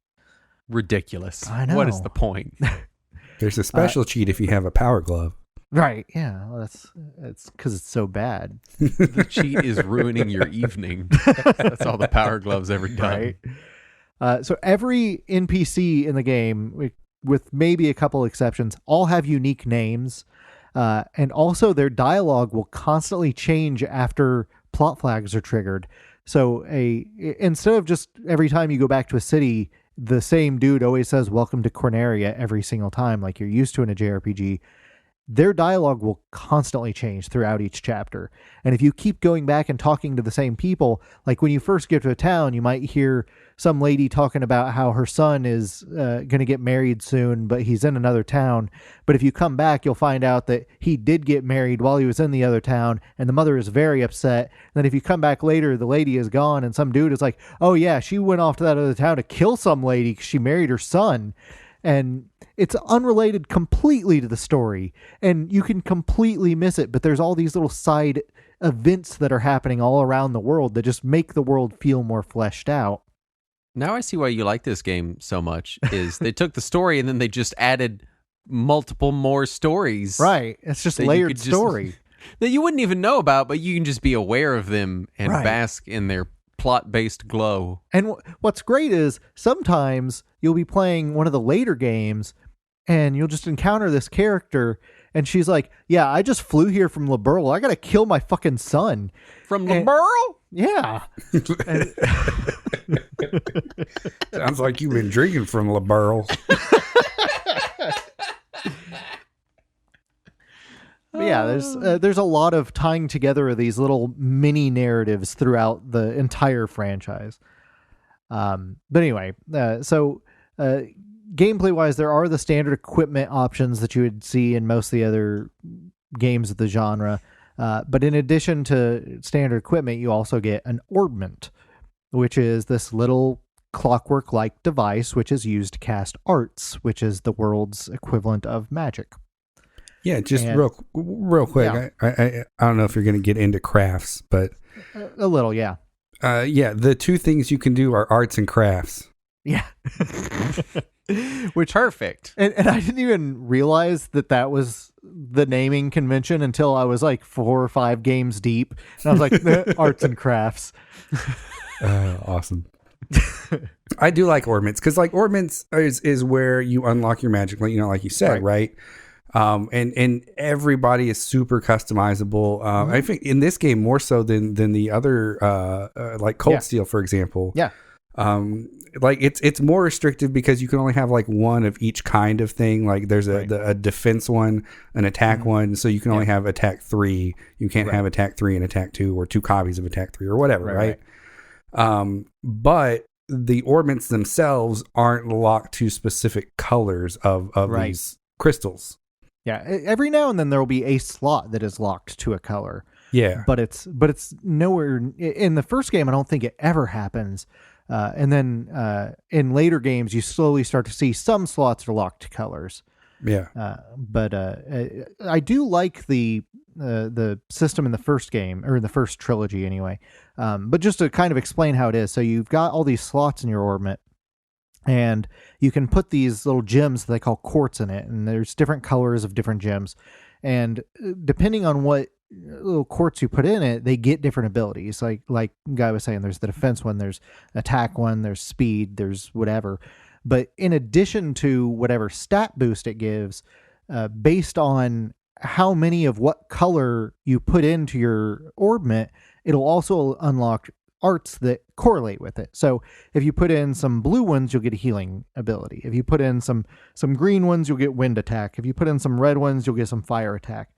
Ridiculous. I know. What is the point? There's a special cheat if you have a power glove. Right. Yeah. Well, it's because it's so bad. The cheat is ruining your evening. That's all the Power Glove's ever done. Right. So every NPC in the game, with maybe a couple exceptions, all have unique names. And also their dialogue will constantly change after plot flags are triggered. So instead of just every time you go back to a city, the same dude always says, "Welcome to Corneria" every single time, like you're used to in a JRPG. Their dialogue will constantly change throughout each chapter. And if you keep going back and talking to the same people, like when you first get to a town, you might hear some lady talking about how her son is going to get married soon, but he's in another town. But if you come back, you'll find out that he did get married while he was in the other town, and the mother is very upset. And then if you come back later, the lady is gone, and some dude is like, "Oh yeah, she went off to that other town to kill some lady because she married her son." And it's unrelated completely to the story, and you can completely miss it, but there's all these little side events that are happening all around the world that just make the world feel more fleshed out. Now I see why you like this game so much, is they took the story and then they just added multiple more stories. Right. It's just layered story. That you wouldn't even know about, but you can just be aware of them and Right. bask in their plot-based glow. And what's great is sometimes you'll be playing one of the later games and you'll just encounter this character and she's like, "Yeah, I just flew here from Liberl. I got to kill my fucking son." From And- Liberl? Yeah. And- Sounds like you've been drinking from LaBurl. But yeah, there's a lot of tying together of these little mini narratives throughout the entire franchise. But anyway, so gameplay wise, there are the standard equipment options that you would see in most of the other games of the genre. But in addition to standard equipment, you also get an orbment, which is this little clockwork-like device which is used to cast arts, which is the world's equivalent of magic. Yeah, just And- real quick. Yeah. I don't know if you're going to get into crafts, but A little, yeah. yeah, the two things you can do are arts and crafts. Yeah. Which Perfect. and I didn't even realize that was the naming convention until I was like 4 or 5 games deep. And I was like, arts and crafts. Awesome. I do like ornaments because like ornaments is where you unlock your magic, like like you said, right? And everybody is super customizable. I think in this game more so than the other like Cold Steel, for example. Yeah. Like it's more restrictive because you can only have like one of each kind of thing. Like there's a defense one, an attack one, so you can only have attack 3. You can't have attack 3 and attack 2, or 2 copies of attack 3 or whatever, right? But the ornaments themselves aren't locked to specific colors of these crystals. Yeah. Every now and then there will be a slot that is locked to a color. Yeah. But it's nowhere in the first game. I don't think it ever happens. And then in later games, you slowly start to see some slots are locked to colors. Yeah. But I do like the system in the first game, or in the first trilogy anyway. But just to kind of explain how it is. So you've got all these slots in your orbit, and you can put these little gems that they call quartz in it. And there's different colors of different gems. And depending on what little quartz you put in it, they get different abilities. Like Guy was saying, there's the defense one, there's attack one, there's speed, there's whatever. But in addition to whatever stat boost it gives, based on how many of what color you put into your orbment, it'll also unlock arts that correlate with it. So if you put in some blue ones, you'll get a healing ability. If you put in some green ones, you'll get wind attack. If you put in some red ones, you'll get some fire attack.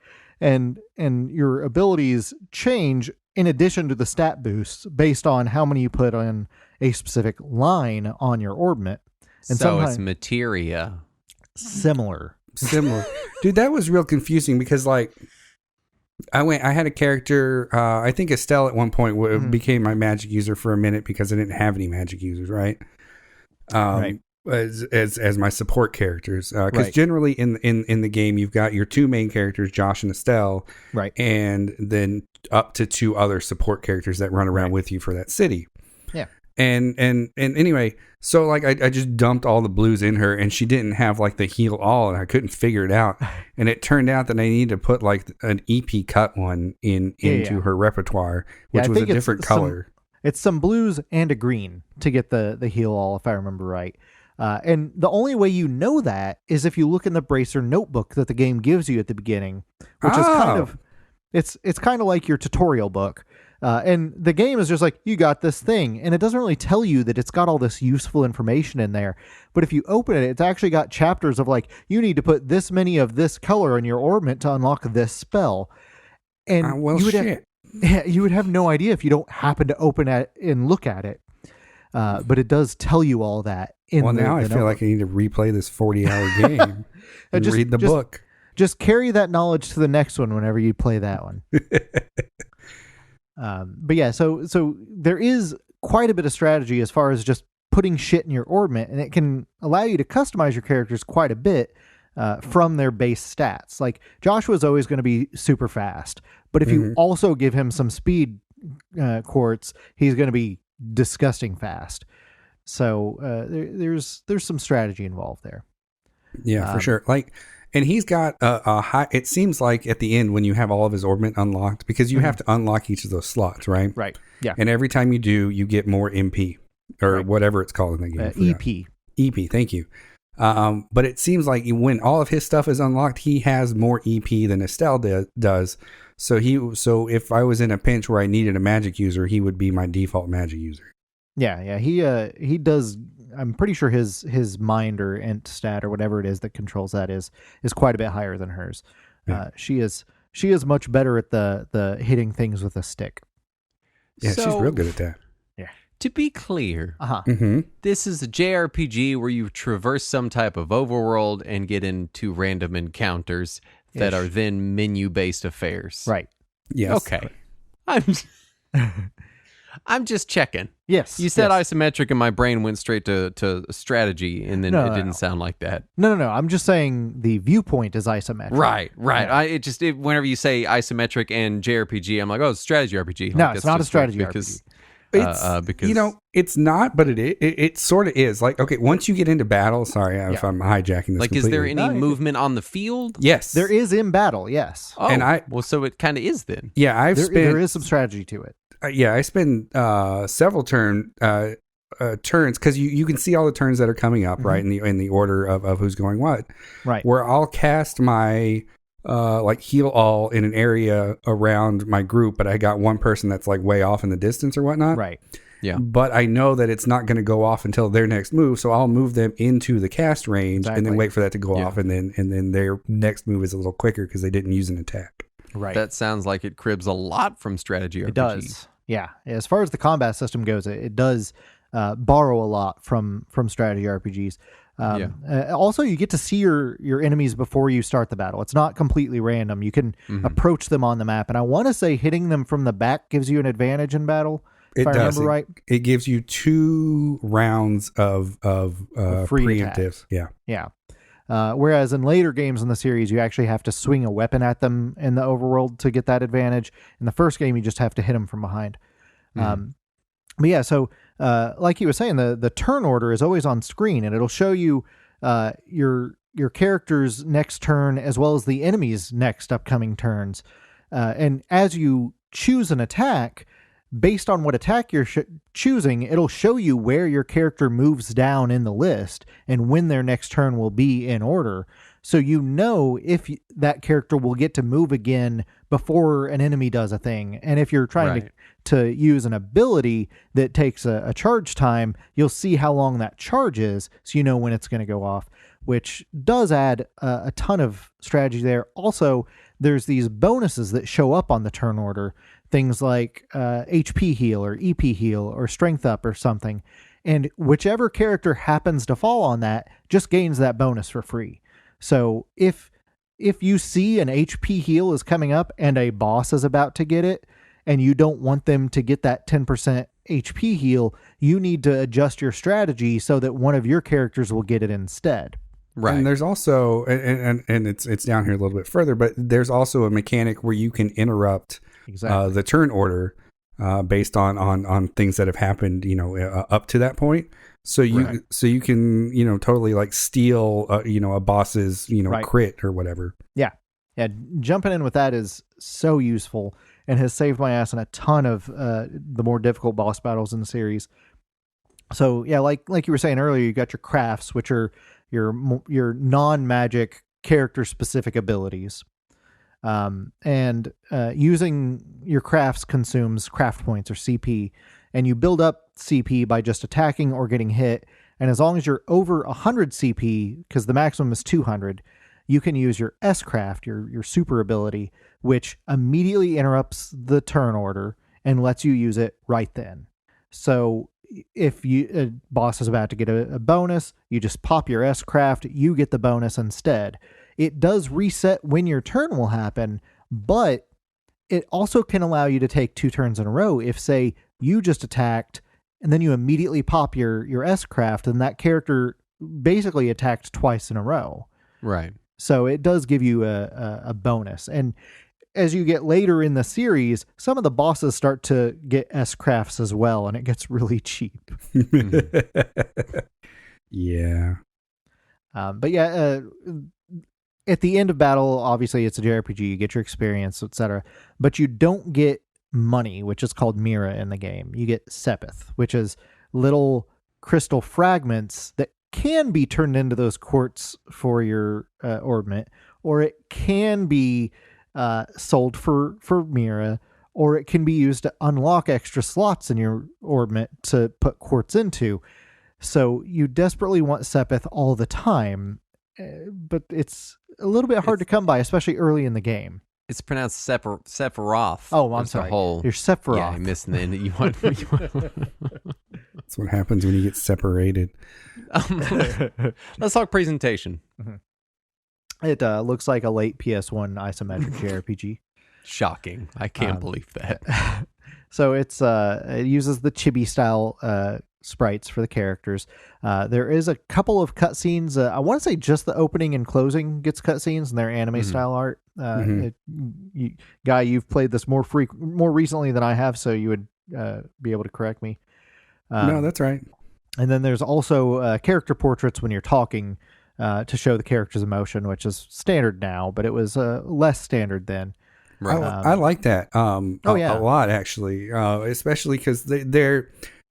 and your abilities change in addition to the stat boosts based on how many you put on a specific line on your orbment. And so it's materia. Similar. Dude, that was real confusing because like I had a character, I think Estelle at one point became my magic user for a minute because I didn't have any magic users, right? Right. As my support characters, because generally in the game you've got your two main characters, Josh and Estelle, right, and then up to two other support characters that run around with you for that city. Yeah. And anyway, so like I just dumped all the blues in her, and she didn't have like the heal all, and I couldn't figure it out. And it turned out that I needed to put like an EP cut one into her repertoire, which was a different color. It's some blues and a green to get the heal all, if I remember right. And the only way you know that is if you look in the Bracer notebook that the game gives you at the beginning, which is kind of it's kind of like your tutorial book. And the game is just like, you got this thing, and it doesn't really tell you that it's got all this useful information in there. But if you open it, it's actually got chapters of like, you need to put this many of this color in your orbment to unlock this spell. And you would have no idea if you don't happen to open it and look at it. But it does tell you all that. Now I feel like I need to replay this 40-hour game and read the book. Just carry that knowledge to the next one whenever you play that one. But yeah, so there is quite a bit of strategy as far as just putting shit in your orbment, and it can allow you to customize your characters quite a bit from their base stats. Like Joshua's always going to be super fast, but if you also give him some speed quartz, he's going to be disgusting fast. So there's some strategy involved there. Yeah, for sure. Like, and he's got a high. It seems like at the end when you have all of his orbment unlocked, because you have to unlock each of those slots, right? Right. Yeah. And every time you do, you get more MP or whatever it's called in the game. EP. EP. Thank you. But it seems like when all of his stuff is unlocked, he has more EP than Estelle does. So if I was in a pinch where I needed a magic user, he would be my default magic user. Yeah. He does. I'm pretty sure his mind or int stat or whatever it is that controls that is quite a bit higher than hers. Yeah. She is much better at the hitting things with a stick. Yeah, she's real good at that. Yeah. To be clear, Mm-hmm. this is a JRPG where you traverse some type of overworld and get into random encounters that are then menu-based affairs. Right. Yes. Okay. I'm just checking. Yes. You said isometric and my brain went straight to strategy, and then it didn't sound like that. No. I'm just saying the viewpoint is isometric. Right. Yeah. Whenever you say isometric and JRPG, I'm like, oh, it's strategy RPG. No, Like, it's not a strategy because, RPG. because it's not, but it sort of is. Like, okay, once you get into battle, sorry if I'm hijacking this. Like, completely. is there any movement on the field? Yes, there is in battle. Yes. Oh, and so it kind of is then. Yeah, there is some strategy to it. I spend several turns because you can see all the turns that are coming up, right, in the order of who's going what. Right. Where I'll cast my like heal all in an area around my group, but I got one person that's like way off in the distance or whatnot. Right. Yeah. But I know that it's not going to go off until their next move, so I'll move them into the cast range and then wait for that to go off, and then their next move is a little quicker because they didn't use an attack. Right. That sounds like it cribs a lot from strategy RPG. It does. Yeah. As far as the combat system goes, it does borrow a lot from strategy RPGs. Also, you get to see your enemies before you start the battle. It's not completely random. You can approach them on the map, and I want to say hitting them from the back gives you an advantage in battle. If I remember right, it gives you 2 rounds of free preemptives. Attack. Yeah. Whereas in later games in the series, you actually have to swing a weapon at them in the overworld to get that advantage. In the first game, you just have to hit them from behind. But yeah, so like you were saying, the turn order is always on screen, and it'll show you your character's next turn as well as the enemy's next upcoming turns. And as you choose an attack, based on what attack you're choosing, it'll show you where your character moves down in the list and when their next turn will be in order. So you know if that character will get to move again before an enemy does a thing. And if you're trying to use an ability that takes a charge time, you'll see how long that charge is, so you know when it's going to go off, which does add a ton of strategy there. Also, there's these bonuses that show up on the turn order, things like HP heal or EP heal or strength up or something. And whichever character happens to fall on that just gains that bonus for free. So if you see an HP heal is coming up and a boss is about to get it, and you don't want them to get that 10% HP heal, you need to adjust your strategy so that one of your characters will get it instead. Right. And there's also, and it's down here a little bit further, but there's also a mechanic where you can interrupt the turn order based on things that have happened, up to that point. So you can, totally like steal, a boss's, crit or whatever. Yeah. Jumping in with that is so useful and has saved my ass in a ton of the more difficult boss battles in the series. So yeah, like you were saying earlier, you got your crafts, which are your non-magic character specific abilities. And using your crafts consumes craft points or CP, and you build up CP by just attacking or getting hit. And as long as you're over 100 CP, because the maximum is 200, you can use your S-craft, your super ability, which immediately interrupts the turn order and lets you use it right then. So if a boss is about to get a bonus, you just pop your S-craft, you get the bonus instead. It does reset when your turn will happen, but it also can allow you to take 2 turns in a row. If, say, you just attacked and then you immediately pop your S-craft, then that character basically attacked twice in a row. Right. So it does give you a bonus. And as you get later in the series, some of the bosses start to get S-crafts as well, and it gets really cheap. Yeah. But yeah, at the end of battle, obviously it's a JRPG, you get your experience, etc. But you don't get money, which is called Mira in the game. You get Sepith, which is little crystal fragments that can be turned into those quartz for your orbment, or it can be sold for Mira, or it can be used to unlock extra slots in your orbment to put quartz into. So you desperately want Sepith all the time, but it's a little bit hard to come by, especially early in the game. It's pronounced Sephiroth. Oh, I'm sorry. You're Sephiroth. Yeah, I'm missing the end. You want That's what happens when you get separated. Let's talk presentation. Mm-hmm. It looks like a late PS1 isometric JRPG. Shocking. I can't believe that. So it uses the chibi style sprites for the characters. There is a couple of cutscenes. I want to say just the opening and closing gets cutscenes, and they're anime style art. Guy, you've played this more recently than I have, so you would be able to correct me. No, that's right. And then there's also character portraits when you're talking to show the character's emotion, which is standard now, but it was less standard then. Right. I like that a lot, actually, especially because they're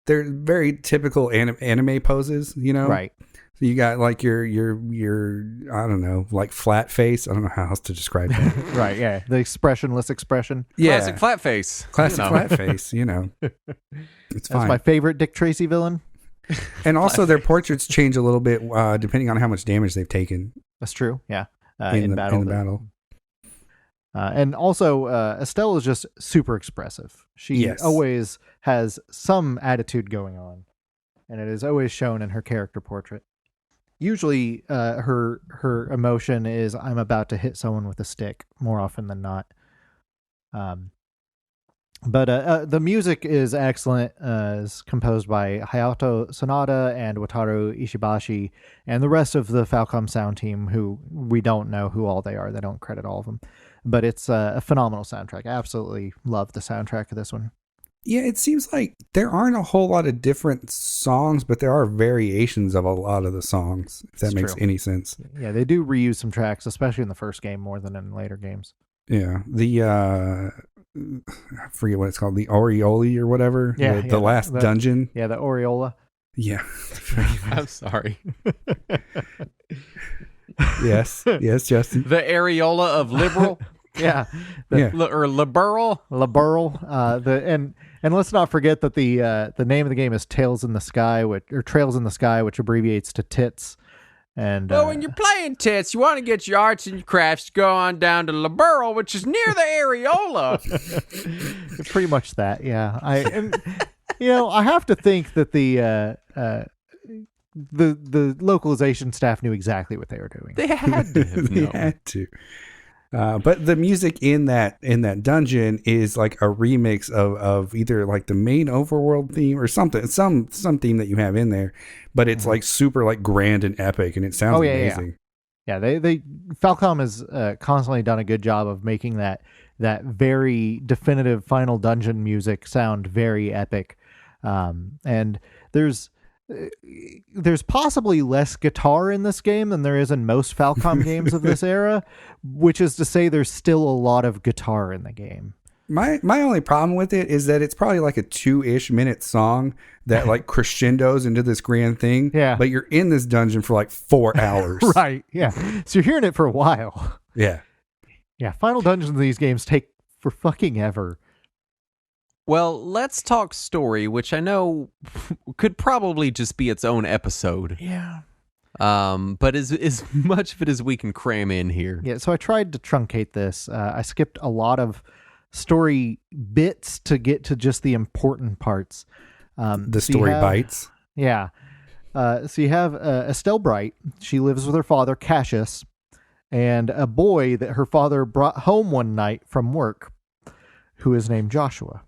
very typical anime poses, Right. So you got like your I don't know, like flat face. I don't know how else to describe that. Right, yeah. The expressionless expression. Yeah. Classic flat face. Classic flat face, It's That's fine. my favorite Dick Tracy villain. And also their portraits change a little bit depending on how much damage they've taken. That's true, yeah. In battle. And also, Estelle is just super expressive. She always has some attitude going on, and it is always shown in her character portrait. Usually, her emotion is "I'm about to hit someone with a stick" more often than not. But the music is excellent. It's composed by Hayato Sonata and Wataru Ishibashi, and the rest of the Falcom sound team, who we don't know who all they are. They don't credit all of them. But it's a phenomenal soundtrack. I absolutely love the soundtrack of this one. Yeah, it seems like there aren't a whole lot of different songs, but there are variations of a lot of the songs, if that makes any sense. Yeah, they do reuse some tracks, especially in the first game more than in later games. Yeah, I forget what it's called, the Orioli or whatever. Yeah, the last dungeon. Yeah, the Aureola. Yeah. I'm sorry. Yes, Justin. The areola of liberal. Yeah. Or liberal. And let's not forget that the name of the game is Tales in the Sky, which abbreviates to tits. And Well, when you're playing tits, you want to get your arts and your crafts, go on down to Liberal, which is near the areola. pretty much that, yeah. I have to think that the localization staff knew exactly what they were doing. They had to have They known. had to. But the music in that dungeon is like a remix of either like the main overworld theme or something, some theme that you have in there, but it's like super like grand and epic, and it sounds amazing. Yeah, they Falcom has constantly done a good job of making that very definitive final dungeon music sound very epic, and there's possibly less guitar in this game than there is in most Falcom games of this era, which is to say there's still a lot of guitar in the game. My only problem with it is that it's probably like a 2-ish minute song that like crescendos into this grand thing. Yeah. But you're in this dungeon for like 4 hours. Right. Yeah. So you're hearing it for a while. Yeah. Yeah. Final dungeons in these games take for fucking ever. Well, let's talk story, which I know could probably just be its own episode. Yeah. But as much of it as we can cram in here. Yeah. So I tried to truncate this. I skipped a lot of story bits to get to just the important parts. The story bites. Yeah. So you have Estelle Bright. She lives with her father, Cassius, and a boy that her father brought home one night from work, who is named Joshua.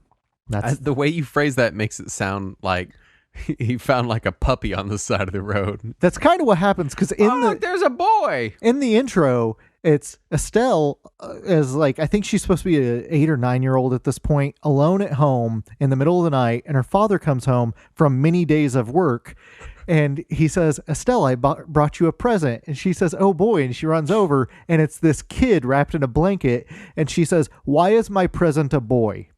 That's The way you phrase that makes it sound like he found like a puppy on the side of the road. That's kind of what happens, because Look, there's a boy. In the intro, it's Estelle is like, I think she's supposed to be an 8 or 9-year-old at this point, alone at home in the middle of the night, and her father comes home from many days of work, and he says, Estelle, I brought you a present. And she says, oh boy, and she runs over, and it's this kid wrapped in a blanket, and she says, why is my present a boy?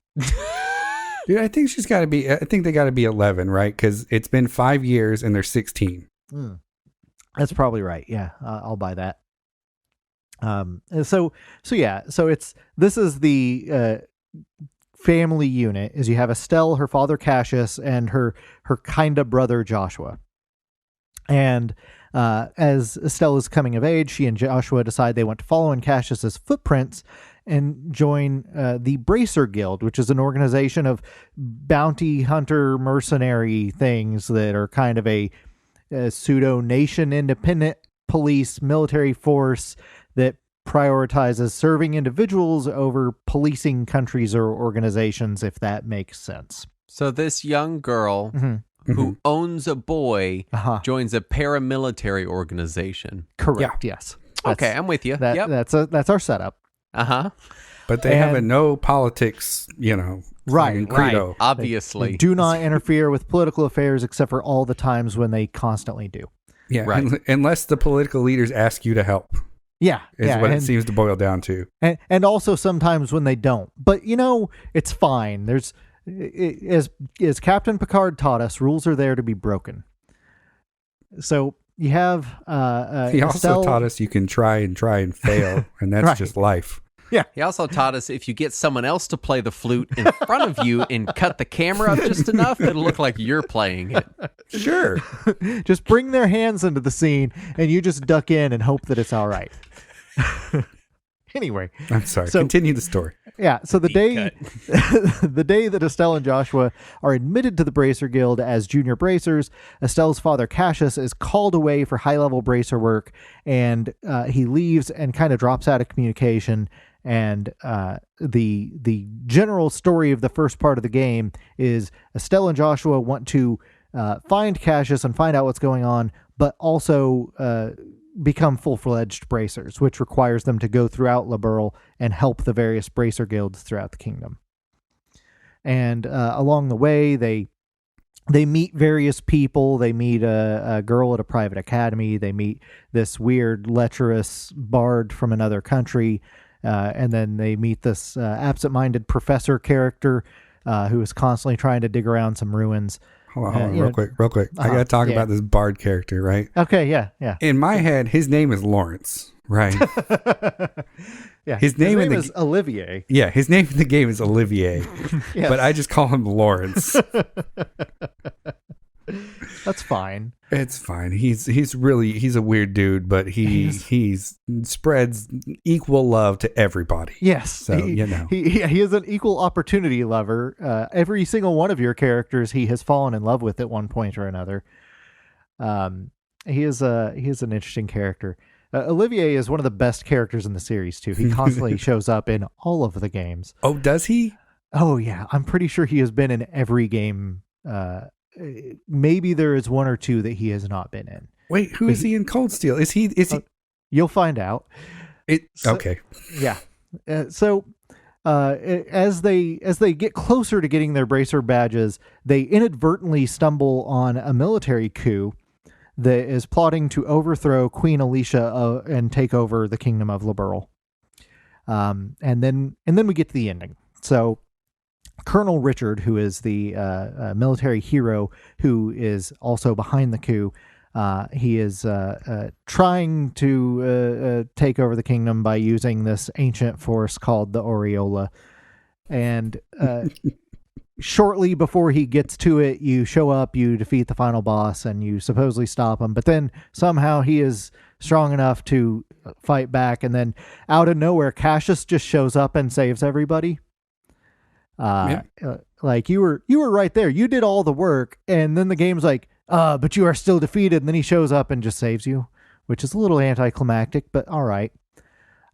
Dude, I think they got to be 11, right? Because it's been 5 years and they're 16. That's probably right. Yeah, I'll buy that. So this is the family unit. Is you have Estelle, her father Cassius, and her kinda brother Joshua. And as Estelle is coming of age, she and Joshua decide they want to follow in Cassius's footprints and join the Bracer Guild, which is an organization of bounty hunter mercenary things that are kind of a pseudo nation independent police military force that prioritizes serving individuals over policing countries or organizations, if that makes sense. So this young girl who owns a boy joins a paramilitary organization. Correct. Yeah. Yes. Okay, I'm with you. That's our setup. But they have a no politics, right, credo. Obviously. They do not interfere with political affairs except for all the times when they constantly do. Yeah, right. Unless the political leaders ask you to help. Yeah. Is what it seems to boil down to. And also sometimes when they don't. But, it's fine. As Captain Picard taught us, rules are there to be broken. So you have he also Estelle taught us you can try and fail, and that's right. just life. Yeah. He also taught us if you get someone else to play the flute in front of you and cut the camera up just enough, it'll look like you're playing it. Sure. Just bring their hands into the scene and you just duck in and hope that it's all right. Anyway. I'm sorry. Continue the story. Yeah. So the day that Estelle and Joshua are admitted to the Bracer Guild as junior bracers, Estelle's father Cassius is called away for high-level bracer work, and he leaves and kind of drops out of communication. And the general story of the first part of the game is Estelle and Joshua want to find Cassius and find out what's going on, but also become full-fledged bracers, which requires them to go throughout Liberl and help the various bracer guilds throughout the kingdom. And along the way, they meet various people. They meet a girl at a private academy. They meet this weird lecherous bard from another country. And then they meet this absent-minded professor character who is constantly trying to dig around some ruins. Hold on, real quick. I got to talk about this bard character, right? Okay, yeah. In my head, his name is Lawrence, right? Yeah, his name is Olivier. Yeah, his name in the game is Olivier, Yes. but I just call him Lawrence. That's fine. It's fine. He's a weird dude, but he spreads equal love to everybody. Yes. So he is an equal opportunity lover. Every single one of your characters he has fallen in love with at one point or another. He is an interesting character. Olivier is one of the best characters in the series too. He constantly shows up in all of the games. Oh, does he? Oh yeah, I'm pretty sure he has been in every game. Maybe there is one or two that he has not been in. Wait, who is he in Cold Steel? Is he? You'll find out. Okay. Yeah. As they get closer to getting their bracer badges, they inadvertently stumble on a military coup that is plotting to overthrow Queen Alicia and take over the kingdom of Liberl. And then we get to the ending. So Colonel Richard, who is the military hero who is also behind the coup, he is trying to take over the kingdom by using this ancient force called the Aureola. And shortly before he gets to it, you show up, you defeat the final boss, and you supposedly stop him. But then somehow he is strong enough to fight back, and then out of nowhere, Cassius just shows up and saves everybody. Like you were right there. You did all the work, and then the game's like, but you are still defeated. And then he shows up and just saves you, which is a little anticlimactic, but all right.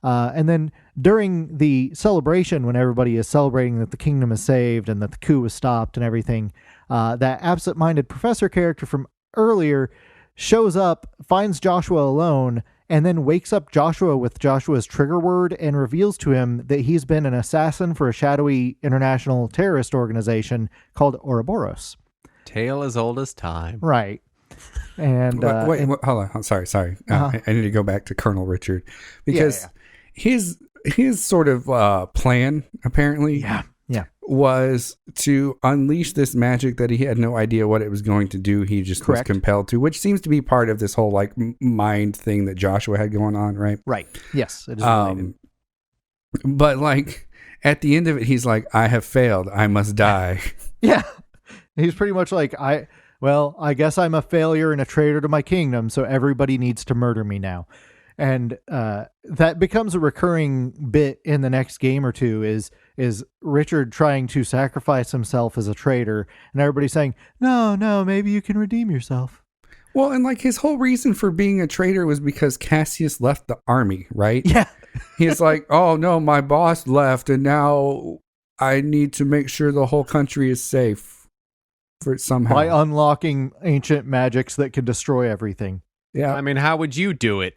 And then during the celebration, when everybody is celebrating that the kingdom is saved and that the coup was stopped and everything, that absent-minded professor character from earlier shows up, finds Joshua alone, and then wakes up Joshua with Joshua's trigger word and reveals to him that he's been an assassin for a shadowy international terrorist organization called Ouroboros. Tale as old as time. Right. And wait, hold on. Sorry. I need to go back to Colonel Richard because his sort of plan apparently was to unleash this magic that he had no idea what it was going to do. He just was compelled to, which seems to be part of this whole like mind thing that Joshua had going on, right? Right. Yes, it is related. But like at the end of it, he's like, "I have failed. I must die." Yeah. He's pretty much like, I guess I'm a failure and a traitor to my kingdom, so everybody needs to murder me now. And that becomes a recurring bit in the next game or two is Richard trying to sacrifice himself as a traitor, and everybody saying, no, maybe you can redeem yourself. Well, and like his whole reason for being a traitor was because Cassius left the army, right? Yeah. He's like, oh no, my boss left, and now I need to make sure the whole country is safe for somehow. By unlocking ancient magics that can destroy everything. Yeah. I mean, how would you do it?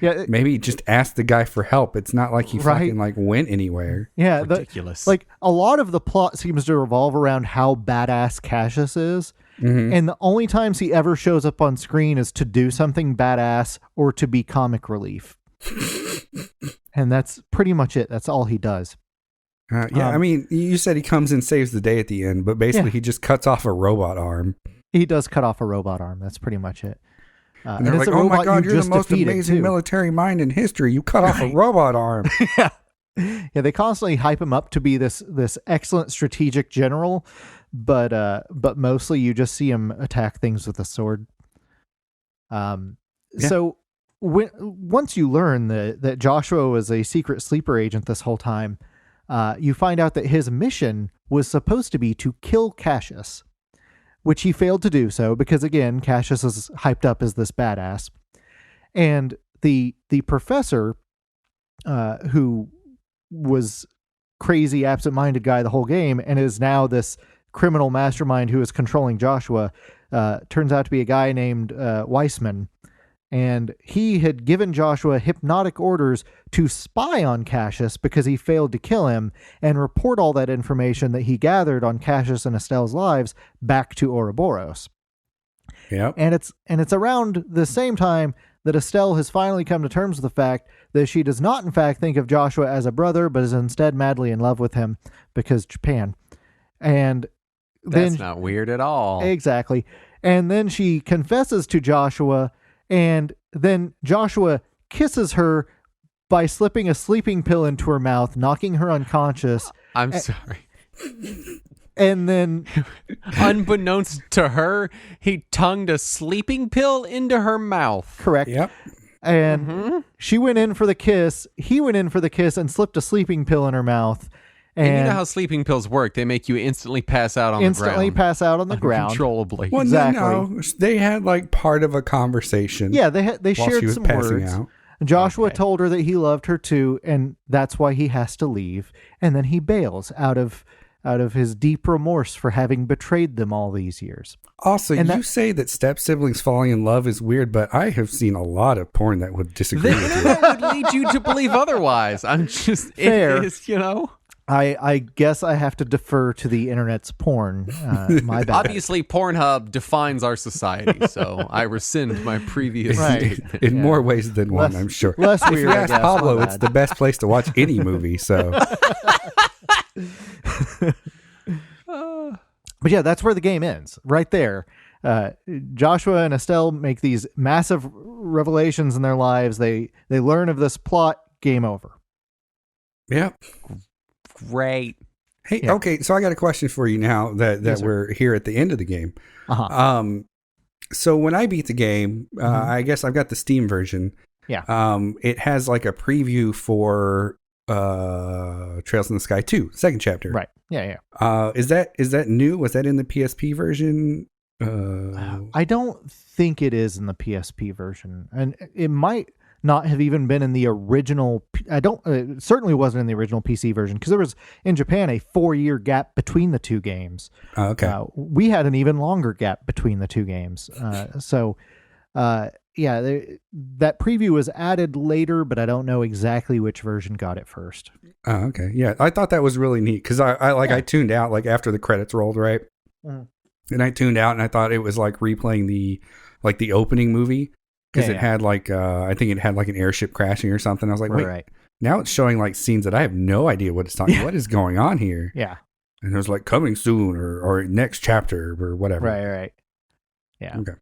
Yeah, maybe just ask the guy for help. It's not like he fucking like went anywhere. Yeah, ridiculous. Like a lot of the plot seems to revolve around how badass Cassius is, and the only times he ever shows up on screen is to do something badass or to be comic relief, and that's pretty much it. That's all he does. I mean, you said he comes and saves the day at the end, but basically he just cuts off a robot arm. He does cut off a robot arm. That's pretty much it. And they're like, oh my God, you're the most amazing military mind in history. You cut off a robot arm. Yeah, they constantly hype him up to be this excellent strategic general, but mostly you just see him attack things with a sword. So once you learn that Joshua was a secret sleeper agent this whole time, you find out that his mission was supposed to be to kill Cassius, which he failed to do so because, again, Cassius is hyped up as this badass. And the professor, who was crazy, absent-minded guy the whole game and is now this criminal mastermind who is controlling Joshua, turns out to be a guy named Weissman. And he had given Joshua hypnotic orders to spy on Cassius because he failed to kill him and report all that information that he gathered on Cassius and Estelle's lives back to Ouroboros. Yeah. And it's around the same time that Estelle has finally come to terms with the fact that she does not in fact think of Joshua as a brother, but is instead madly in love with him because Japan. And that's not weird at all. Exactly. And then she confesses to Joshua, and then Joshua kisses her by slipping a sleeping pill into her mouth, knocking her unconscious. I'm sorry. And then, unbeknownst to her, he tongued a sleeping pill into her mouth. correct. Yep. And she went in for the kiss. He went in for the kiss and slipped a sleeping pill in her mouth. And you know how sleeping pills work. They make you instantly pass out on the ground. Instantly pass out on the ground. Uncontrollably. Well, Exactly. no, they had like part of a conversation. Yeah, they while shared she was some passing words. out. Joshua told her that he loved her too, and that's why he has to leave. And then he bails out of his deep remorse for having betrayed them all these years. Also, And you say that step siblings falling in love is weird, but I have seen a lot of porn that would disagree The with you. internet would lead you to believe otherwise. I'm just, Fair. it is, you know. I guess I have to defer to the internet's porn. My bad. Obviously, Pornhub defines our society, so I rescind my previous Right. statement. In more ways than one, I'm sure. Less If weird, you I ask guess. Pablo, My it's bad. the best place to watch any movie. So, But yeah, that's where the game ends. Right there. Joshua and Estelle make these massive revelations in their lives. They learn of this plot. Game over. yeah. Great. Hey, Yeah. okay. So I got a question for you now that Yes, sir. we're here at the end of the game. Uh-huh. So when I beat the game, I guess I've got the Steam version. Yeah. It has like a preview for Trails in the Sky 2, second chapter. Right. Yeah. Is that new? Was that in the PSP version? I don't think it is in the PSP version, and it might not have even been in the original. It certainly wasn't in the original PC version because there was in Japan a 4-year gap between the two games. Okay. We had an even longer gap between the two games. That preview was added later, but I don't know exactly which version got it first. Oh, okay. Yeah, I thought that was really neat because I tuned out like after the credits rolled, right? Mhm. And I tuned out and I thought it was like replaying the opening movie because it had like I think it had like an airship crashing or something. I was like, wait, Right. now it's showing like scenes that I have no idea what it's talking. Yeah. What is going on here? Yeah. And it was like coming soon or next chapter or whatever. Right. Yeah. Okay.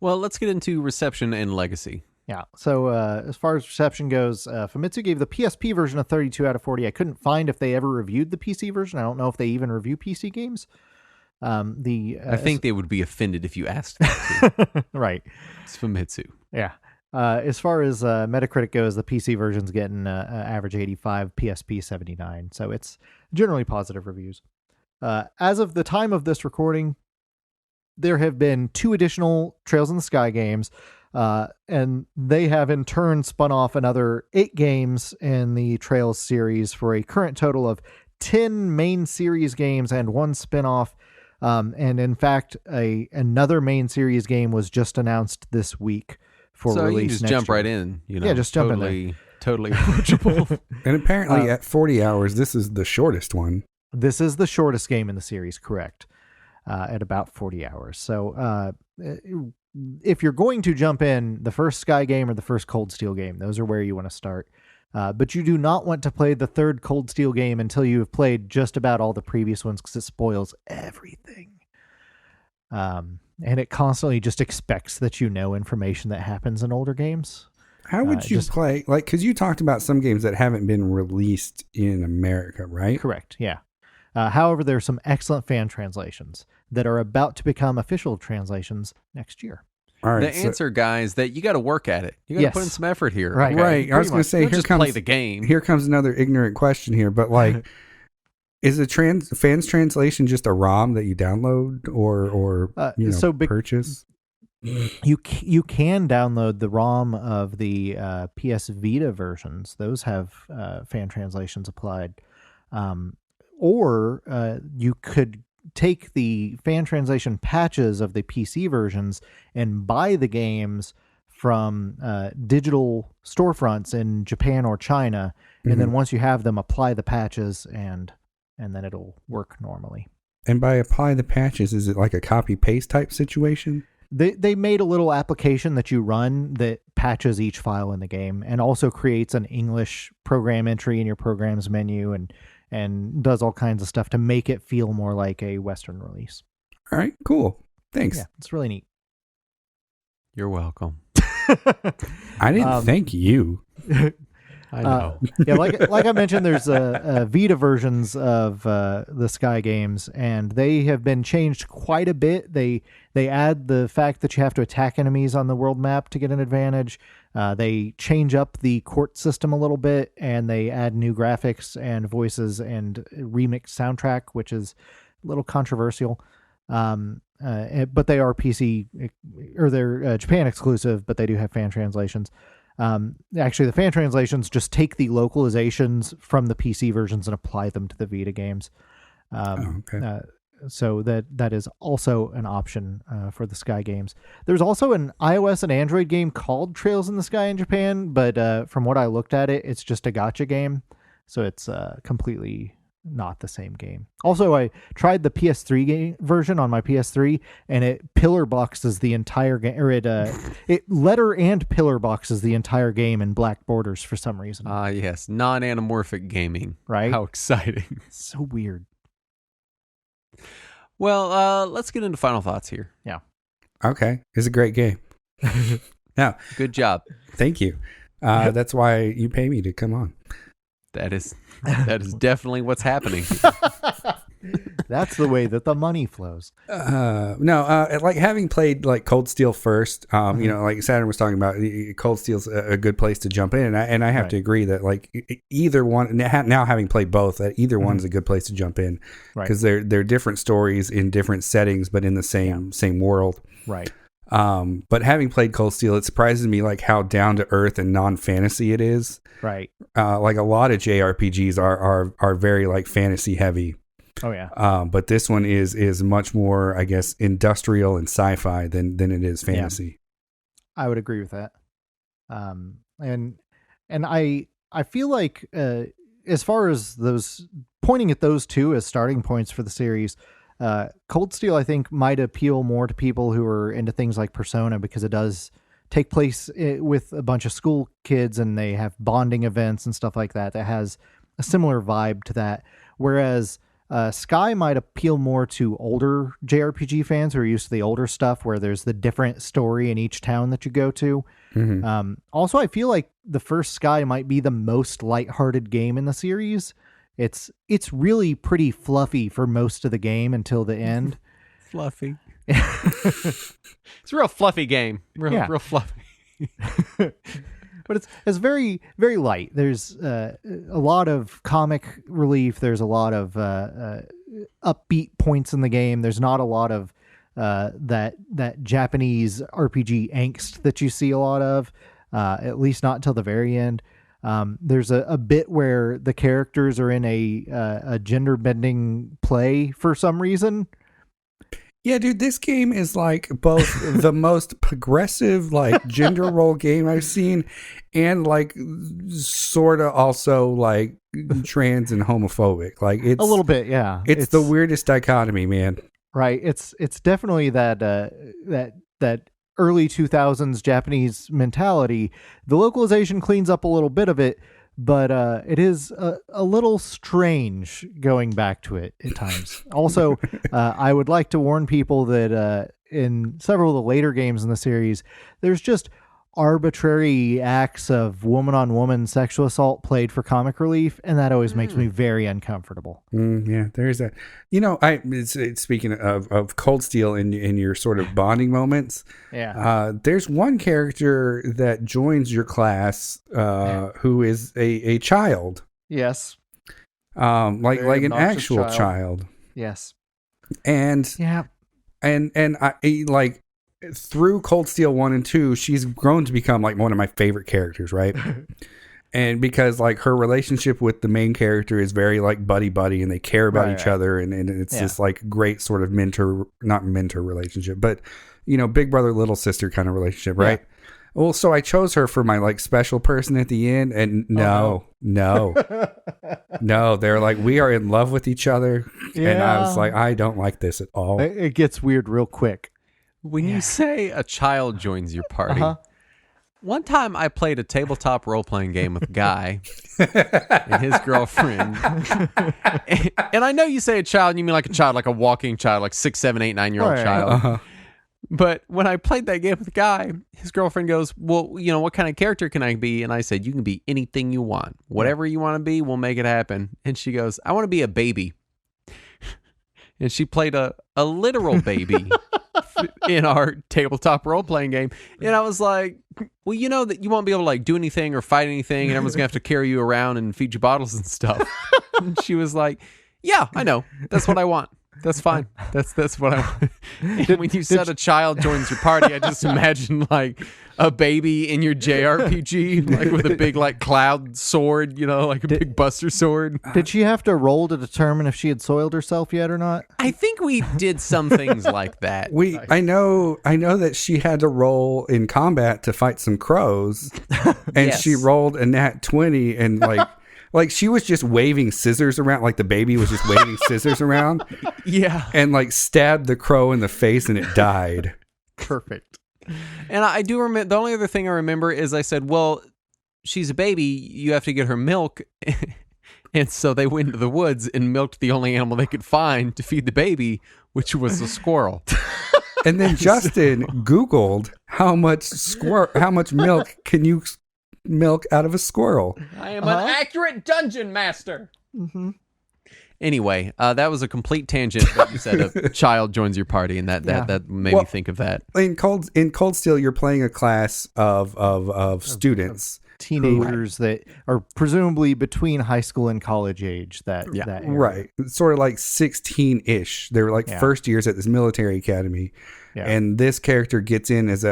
Well, let's get into reception and legacy. Yeah. So as far as reception goes, Famitsu gave the PSP version a 32 out of 40. I couldn't find if they ever reviewed the PC version. I don't know if they even review PC games. I think they would be offended if you asked them to. Right. It's Famitsu. Yeah. As far as Metacritic goes, the PC version's getting average 85, PSP 79. So it's generally positive reviews. As of the time of this recording, there have been 2 additional Trails in the Sky games, and they have in turn spun off another 8 games in the Trails series for a current total of 10 main series games and 1 spin-off. And in fact, another main series game was just announced this week for So release you just next jump year. right in. You know, Yeah, just jump in there. Totally approachable. And apparently at 40 hours, this is the shortest one. This is the shortest game in the series, correct? At about 40 hours. So if you're going to jump in, the first Sky game or the first Cold Steel game, those are where you want to start. But you do not want to play the third Cold Steel game until you have played just about all the previous ones because it spoils everything. And it constantly just expects that you know information that happens in older games. How would you play, like, because you talked about some games that haven't been released in America, right? Correct, yeah. However, there are some excellent fan translations that are about to become official translations next year. All The right. answer, guys, that you got to work at it. You got to put in Yes. some effort here. Right. okay? Right. I was going to say, Don't here just comes play the game. Here comes another ignorant question here, but like, is a fans translation just a ROM that you download or purchase? You can download the ROM of the PS Vita versions. Those have fan translations applied. Or you could take the fan translation patches of the PC versions and buy the games from digital storefronts in Japan or China, and then once you have them, apply the patches and then it'll work normally. And by apply the patches, is it like a copy paste type situation? They made a little application that you run that patches each file in the game and also creates an English program entry in your programs menu and does all kinds of stuff to make it feel more like a Western release. All right, cool. Thanks. Yeah, it's really neat. You're welcome. I didn't thank you. I know. Yeah, like I mentioned, there's Vita versions of the Sky games, and they have been changed quite a bit. They add the fact that you have to attack enemies on the world map to get an advantage. They change up the court system a little bit, and they add new graphics and voices and remix soundtrack, which is a little controversial. But they are PC, or they're Japan exclusive, but they do have fan translations. Actually, the fan translations just take the localizations from the PC versions and apply them to the Vita games. Okay. So that is also an option for the Sky games. There's also an iOS and Android game called Trails in the Sky in Japan, but from what I looked at it, it's just a gacha game, so it's completely not the same game. Also, I tried the PS3 game version on my PS3, and it pillar boxes the entire game, or it letter and pillar boxes the entire game in black borders for some reason. Yes, non-anamorphic gaming. Right? How exciting. So weird. Well, let's get into final thoughts here. Yeah. Okay. It's a great game. Now, Good job. thank you. That's why you pay me to come on. That is definitely what's happening. That's the way that the money flows. Like having played like Cold Steel first, like Saturn was talking about, Cold Steel's a good place to jump in, and I have to agree that like either one, now having played both, that either one's a good place to jump in, because they're different stories in different settings, but in the same world. Right. But having played Cold Steel, it surprises me like how down to earth and non-fantasy it is. Right. Like a lot of JRPGs are very like fantasy heavy. Oh yeah. But this one is much more, I guess, industrial and sci-fi than it is fantasy. Yeah. I would agree with that. And I feel like as far as those, pointing at those two as starting points for the series, Cold Steel, I think, might appeal more to people who are into things like Persona, because it does take place with a bunch of school kids, and they have bonding events and stuff like that. That has a similar vibe to that. Whereas Sky might appeal more to older JRPG fans who are used to the older stuff, where there's the different story in each town that you go to. Mm-hmm. Also, I feel like the first Sky might be the most lighthearted game in the series. It's really pretty fluffy for most of the game until the end. Fluffy. It's a real fluffy game. Real fluffy. But it's very, very light. There's a lot of comic relief. There's a lot of upbeat points in the game. There's not a lot of that Japanese RPG angst that you see a lot of, at least not until the very end. There's a bit where the characters are in a gender bending play for some reason. Yeah, dude, this game is like both the most progressive like gender role game I've seen, and like sort of also like trans and homophobic. Like it's a little bit, yeah. It's the weirdest dichotomy, man. Right. It's definitely that early 2000s Japanese mentality. The localization cleans up a little bit of it, but it is a little strange going back to it at times. Also, I would like to warn people that in several of the later games in the series, there's just arbitrary acts of woman-on-woman sexual assault played for comic relief, and that always makes me very uncomfortable. Yeah, there's that. It's speaking of Cold Steel in your sort of bonding moments. Yeah. There's one character that joins your class who is a child. Yes. Like an actual child. Yes. And yeah. And I like, through Cold Steel 1 and 2, she's grown to become like one of my favorite characters, right? And because like her relationship with the main character is very like buddy and they care about each other, and it's this like great sort of not mentor relationship, but big brother little sister kind of relationship, right? Yeah. Well, so I chose her for my like special person at the end, and no, they're like, we are in love with each other, and I was like, I don't like this at all. It gets weird real quick. When you say a child joins your party, one time I played a tabletop role-playing game with Guy and his girlfriend. And I know you say a child, and you mean like a child, like a walking child, like 6, 7, 8, 9-year-old child. But when I played that game with the guy, his girlfriend goes, well, what kind of character can I be? And I said, you can be anything you want. Whatever you want to be, we'll make it happen. And she goes, I want to be a baby. And she played a literal baby in our tabletop role-playing game. And I was like, well, you know that you won't be able to like do anything or fight anything, and everyone's going to have to carry you around and feed you bottles and stuff. And she was like, yeah, I know. That's what I want. That's fine. That's what I want. And when you said a child joins your party, I just imagined like a baby in your JRPG, like with a big like cloud sword, like a big buster sword. Did she have to roll to determine if she had soiled herself yet or not? I think we did some things like that. I know that she had to roll in combat to fight some crows, and Yes. she rolled a nat 20, and like she was just waving scissors around, like the baby was just waving scissors around, Yeah. and like stabbed the crow in the face, and it died. Perfect. And I do remember, the only other thing I remember is I said, well, she's a baby, you have to get her milk. And so they went into the woods and milked the only animal they could find to feed the baby, which was a squirrel. And then Justin Googled how much milk can you milk out of a squirrel. I am an accurate dungeon master. Mm-hmm. Anyway, that was a complete tangent. But you said a child joins your party, and that made me think of that. In Cold Steel, you're playing a class of students. Teenagers that are presumably between high school and college age. That era. Right. Sort of like 16-ish. They were like first years at this military academy. Yeah. And this character gets in as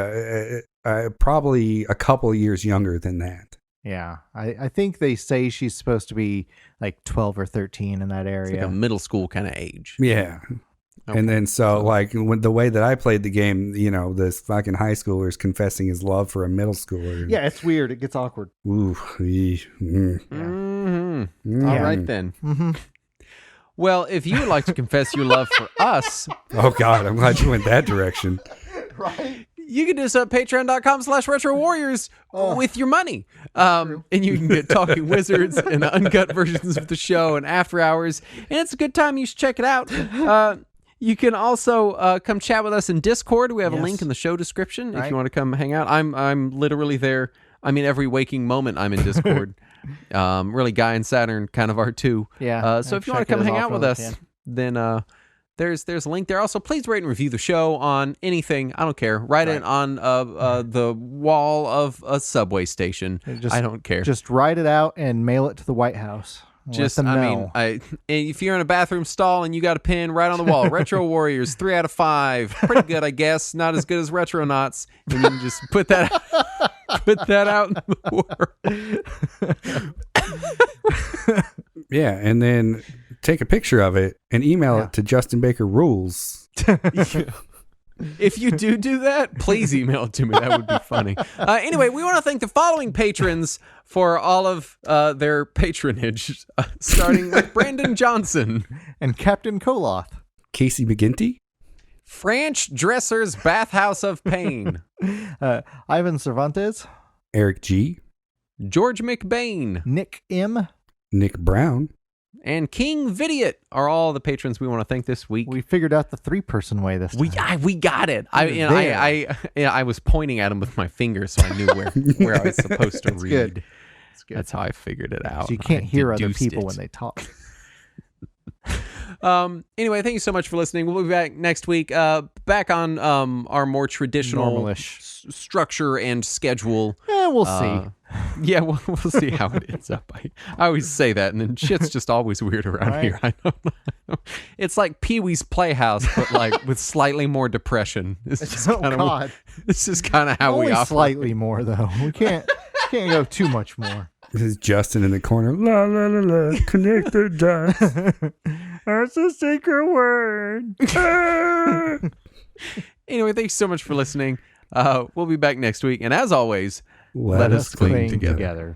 probably a couple of years younger than that. Yeah. I think they say she's supposed to be like 12 or 13 in that area. It's like a middle school kind of age. Yeah. Okay. And then like when the way that I played the game, this fucking high schooler is confessing his love for a middle schooler. Yeah, it's weird. It gets awkward. Ooh. All right then. Mm-hmm. Well, if you would like to confess your love for us. Oh God, I'm glad you went that direction. Right. You can do so at patreon.com/retro warriors with your money. And you can get Talking Wizards and uncut versions of the show and after hours. And it's a good time. You should check it out. You can also come chat with us in Discord. We have a link in the show description if you want to come hang out. I'm literally there. I mean, every waking moment I'm in Discord. Really, Guy and Saturn kind of are too. Yeah. So if you want to come hang out with us, then there's a link there. Also, please rate and review the show on anything. I don't care. Write it on the wall of a subway station. I don't care. Just write it out and mail it to the White House. If you're in a bathroom stall and you got a pin right on the wall, Retro Warriors 3 out of 5, pretty good, I guess. Not as good as Retronauts. And you can just put that out in the world. Yeah, and then take a picture of it and email it to Justin Baker Rules. If you do that, please email it to me. That would be funny. Anyway, we want to thank the following patrons for all of their patronage, starting with Brandon Johnson and Captain Koloth, Casey McGinty, Franch Dresser's Bathhouse of Pain, Ivan Cervantes, Eric G, George McBain, Nick M, Nick Brown, and King Vidiot are all the patrons we want to thank this week. We figured out the 3-person way this time. We got it. I was pointing at him with my finger, so I knew where I was supposed to read. Good. That's how I figured it out. So you can't hear other people when they talk. Anyway, thank you so much for listening. We'll be back next week. Back on our more traditional structure and schedule. We'll see. Yeah, we'll see how it ends up. I always say that, and then shit's just always weird around here. I don't know. It's like Pee-wee's Playhouse, but like with slightly more depression. It's just This is kind of how we operate. Slightly more, though. We can't go too much more. This is Justin in the corner. La la la la. Connect the dots. That's a secret word. Anyway, thanks so much for listening. We'll be back next week, and as always, let us cling together.